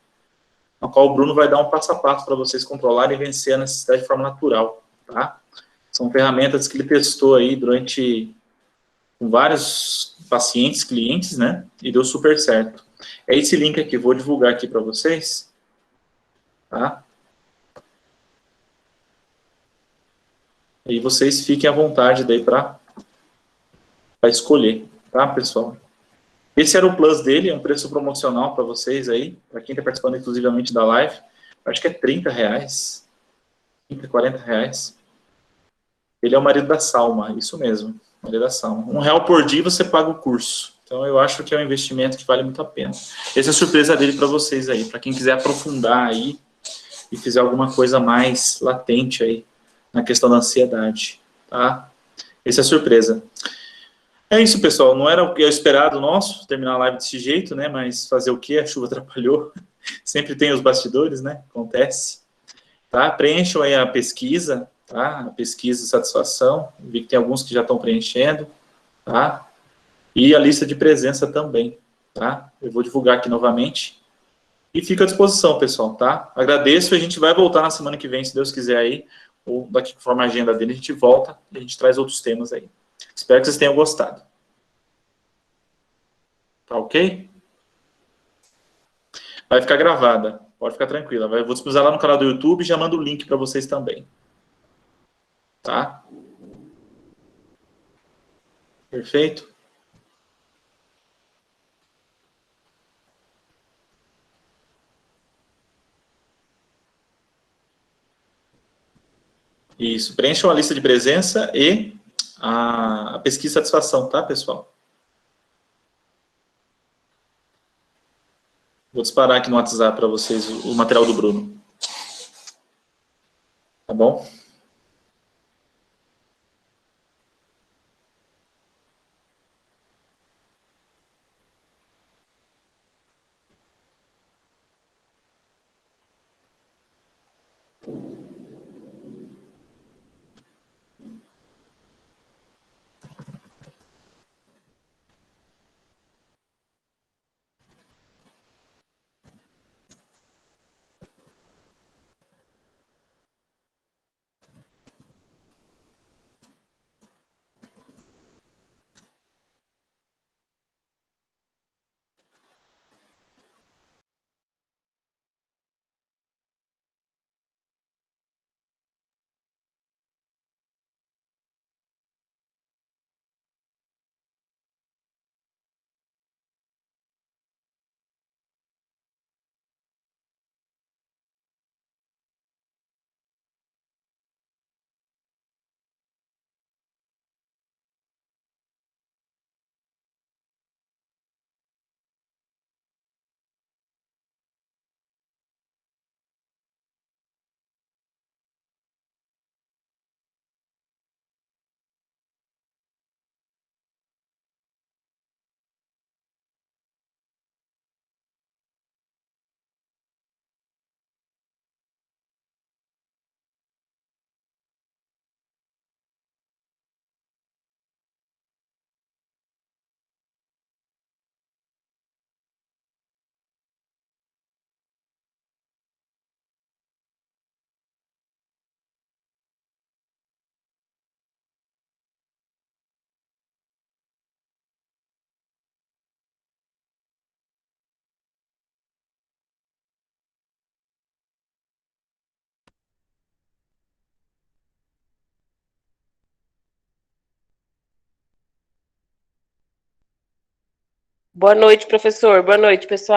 no qual o Bruno vai dar um passo a passo para vocês controlarem e vencer a necessidade de forma natural, tá? São ferramentas que ele testou aí com vários pacientes, clientes, né? E deu super certo. É esse link aqui, vou divulgar aqui para vocês, tá? E vocês fiquem à vontade daí para escolher, tá, pessoal? Esse era o plus dele, é um preço promocional para vocês aí, para quem está participando exclusivamente da live. Acho que é 30 reais, 30, 40 reais. Ele é o marido da Salma, isso mesmo, marido da Salma. R$1 por dia você paga o curso. Então eu acho que é um investimento que vale muito a pena. Essa é a surpresa dele para vocês aí, para quem quiser aprofundar aí e fizer alguma coisa mais latente aí na questão da ansiedade, tá? Essa é a surpresa. É isso, pessoal. Não era o que eu esperado nosso, terminar a live desse jeito, né? Mas fazer o quê? A chuva atrapalhou. Sempre tem os bastidores, né? Acontece. Tá? Preencham aí a pesquisa, tá? A pesquisa de satisfação. Vi que tem alguns que já estão preenchendo, tá? E a lista de presença também, tá? Eu vou divulgar aqui novamente. E fica à disposição, pessoal, tá? Agradeço e a gente vai voltar na semana que vem, se Deus quiser aí. Ou daqui conforme a agenda dele, a gente volta e a gente traz outros temas aí. Espero que vocês tenham gostado. Tá ok? Vai ficar gravada. Pode ficar tranquila. Vou disponibilizar lá no canal do YouTube e já mando o link para vocês também. Tá? Perfeito? Isso. Preencham a lista de presença e a pesquisa de satisfação, tá, pessoal? Vou disparar aqui no WhatsApp para vocês o material do Bruno. Tá bom? Boa noite, professor. Boa noite, pessoal.